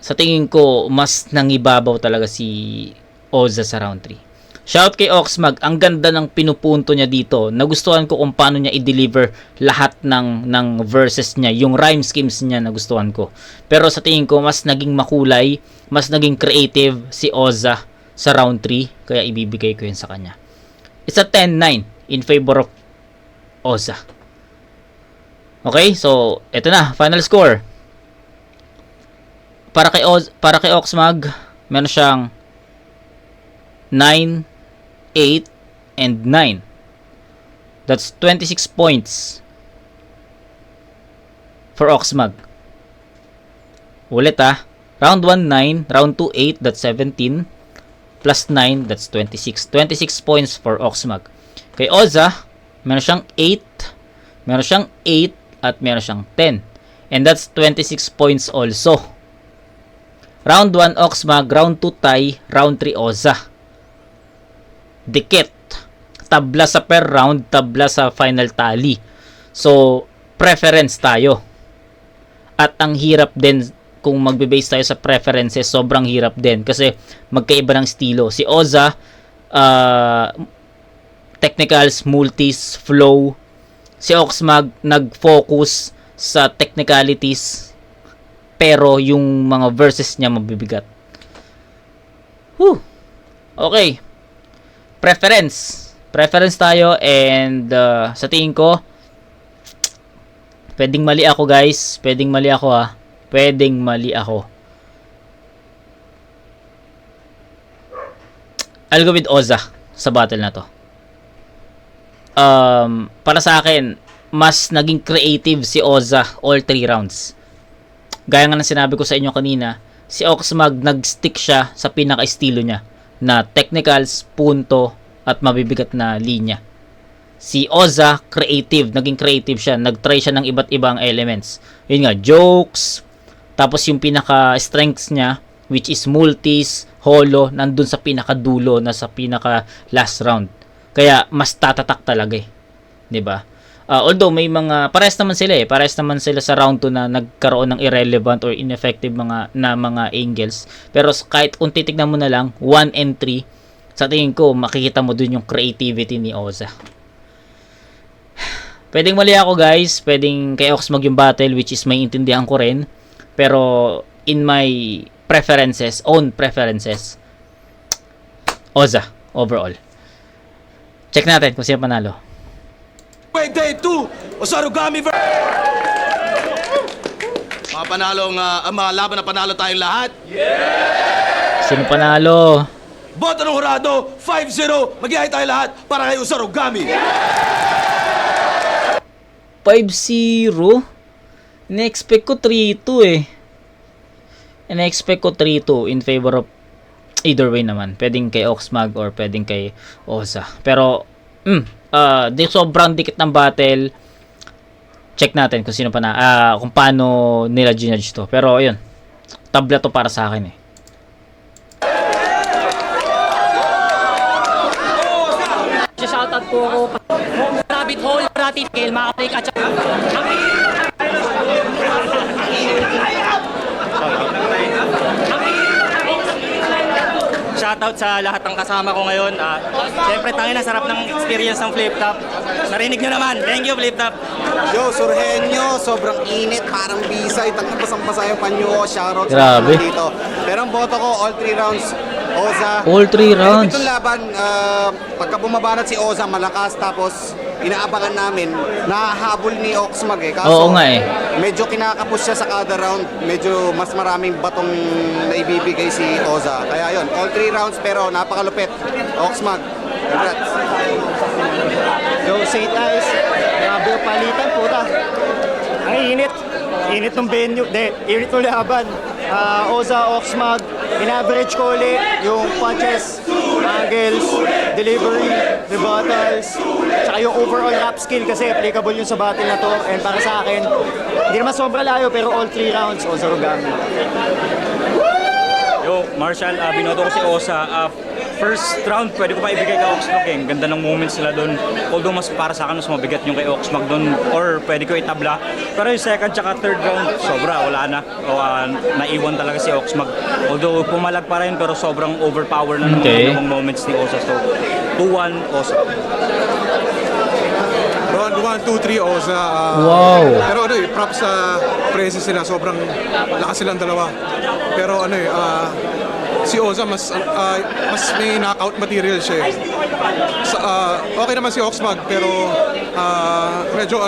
sa tingin ko mas nangibabaw talaga si Oza sa round 3. Shout kay Oxmag, ang ganda ng pinupunto niya dito. Nagustuhan ko kung paano niya i-deliver lahat ng verses niya, yung rhyme schemes niya nagustuhan ko. Pero sa tingin ko mas naging makulay, mas naging creative si Oza sa round 3, kaya ibibigay ko yun sa kanya. It's a 10-9 in favor of Oza. Okay, so eto na, final score. Para kay Oxmag, meron siyang 9, 8, and 9. That's 26 points for Oxmag. Ulit round 1, 9, round 2, 8, that's 17, plus 9, that's 26. 26 points for Oxmag. Kay Oza, meron siyang 8, meron siyang 8, at meron siyang 10. And that's 26 points also. Round 1, Oxmag. Round 2, Tai. Round 3, Oza. Dikit. Tabla sa per round, tabla sa final tally. So, preference tayo. At ang hirap din, kung magbe-base tayo sa preferences, sobrang hirap din. Kasi magkaiba ng estilo. Si Oza, technicals, multis, flow. Si Oxmag nag-focus sa technicalities pero yung mga verses niya mabibigat. Okay. Preference tayo and sa tingin ko pwedeng mali ako guys. Pwedeng mali ako. I'll go with Oza sa battle na to. Para sa akin, mas naging creative si Oza all 3 rounds. Gaya nga ng sinabi ko sa inyo kanina, si Oxmag nag-stick siya sa pinaka-estilo niya na technicals, punto, at mabibigat na linya. Si Oza, creative. Naging creative siya. Nag-try siya ng iba't ibang elements. Yun nga, jokes. Tapos yung pinaka-strengths niya, which is multis, holo, nandun sa pinaka-dulo na sa pinaka-last round. Kaya, mas tatatak talaga eh. 'Di ba? Although may mga pares naman sila sa round 2 na nagkaroon ng irrelevant or ineffective mga angles. Pero kahit kung titignan mo na lang 1 and 3, sa tingin ko makikita mo dun yung creativity ni Oza. Pwedeng mali ako guys, pwedeng kay Oxmag yung battle, which is may intindihan ko rin. Pero in my preferences, own preferences, Oza overall. Check natin kung sino panalo. Wait, day 2, Osarugami mga panalong, mga laban na panalo tayong lahat. Sino panalo? Boto ng hurado, 5-0, mag-ihay tayo lahat para kay Osarugami. 5-0? In-expect ko 3-2 eh. In-expect ko 3-2 in favor of either way naman. Pwedeng kay Oxmag or pwedeng kay Oza. Pero, di sobrang dikit ng battle. Check natin kung sino pa na, kung paano nila ginudge to. Pero, ayun. Tabla to para sa akin eh. Shoutout po ako. Rabbit hole, ratit, kill, makapalik at saka... Shoutout sa lahat ng kasama ko ngayon. Siyempre, tangin na sarap ng experience ng Flip Top. Narinig nyo naman. Thank you, Flip Top. Yo, Surhenyo, sobrang init, parang bisay, tangang basang-basa yung panyo ko, shoutout Grabe. sa mga dito. Pero ang boto ko, all 3 rounds, Oza. All 3 rounds. Itong laban, pagka bumabanat si Oza, malakas, tapos inaabangan namin, nahahabol ni Oxmag eh. Kaso, Oo nga eh. medyo kinakapos siya sa kada round, medyo mas maraming batong naibibigay si Oza. Kaya yun, all 3 rounds, pero napakalupit. Oxmag, congrats. Yo, St. Ives, grabe yung palitan, puta. Ang init. Init ng venue. Init ng laban. Oza, Oxmag, in-average ko ulit yung punches, angles, delivery, rebuttals, tsaka yung overall rap skill kasi applicable yun sa battle na to. And para sa akin, hindi naman sobra layo pero all 3 rounds, Osarugami. Yo, Marshall, binoto ko si Oza. First round, pwede ko pa ibigay kay Oxmag eh. Ganda ng moments nila doon. Although mas para sa akin, mas mabigat yung kay Oxmag doon. Or pwede ko itabla. Pero yung second tsaka third round, sobra, wala na. Naiwan talaga si Oxmag. Although pumalag pa rin, pero sobrang overpower na ng mga moments ni Oza. So, 2-1, Oza. Round 1, 2, 3, Oza. Wow. Pero ano eh, props sa presence nila. Sobrang lakas silang dalawa. Pero ano eh, si Oza mas may knockout material siya eh. Okay naman si Oxmag pero medyo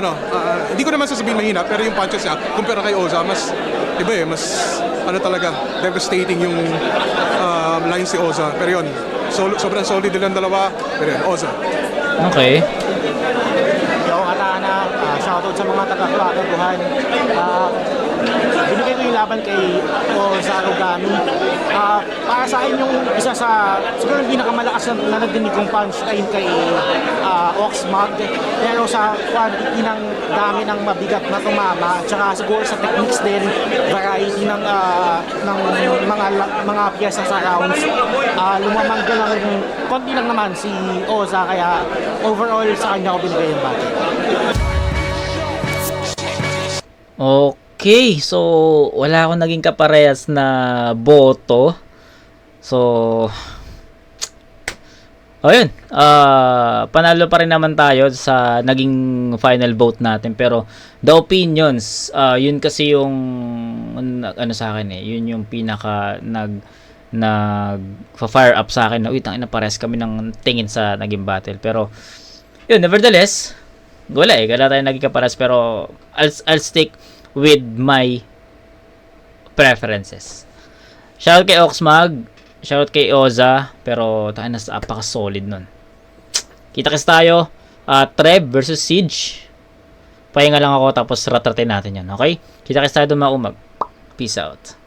hindi ko naman sasabihin mahina pero yung punches niya kumpara kay Oza mas iba eh, mas talaga devastating yung line si Oza. Pero yun, sobrang solid nilang dalawa. Pero yun, Oza. Okay. Yo, Katana, shoutout sa mga taga-Kladobuhan. Binigay ko yung laban kay Osarugami. Para sa akin yung isa sa siguro yung pinakamalakas na nadinig kong punchline kay Oxmag. Pero sa quantity ng dami ng mabigat na tumama, tsaka siguro sa techniques din, variety ng mga piyesa sa rounds, lumamang lang konti lang naman si Oza, kaya overall sa kanya ko binigay yung battle. Okay, so wala akong naging kaparehas na boto. So ayun, panalo pa rin naman tayo sa naging final vote natin. Pero the opinions, yun kasi yung ano sa akin eh, yun yung pinaka nag-fire up sa akin na tangina pares kami ng tingin sa naging battle. Pero yun, nevertheless, wala eh, wala tayo naging kapares. Pero I'll stick with my preferences. Shoutout kay Oxmag, shoutout kay Oza, pero tayo na napaka-solid nun. Kita-kits tayo, Trev versus Siege. Pahinga lang ako tapos ratratin natin yan, okay? Kita-kits tayo doon mga umag. Peace out.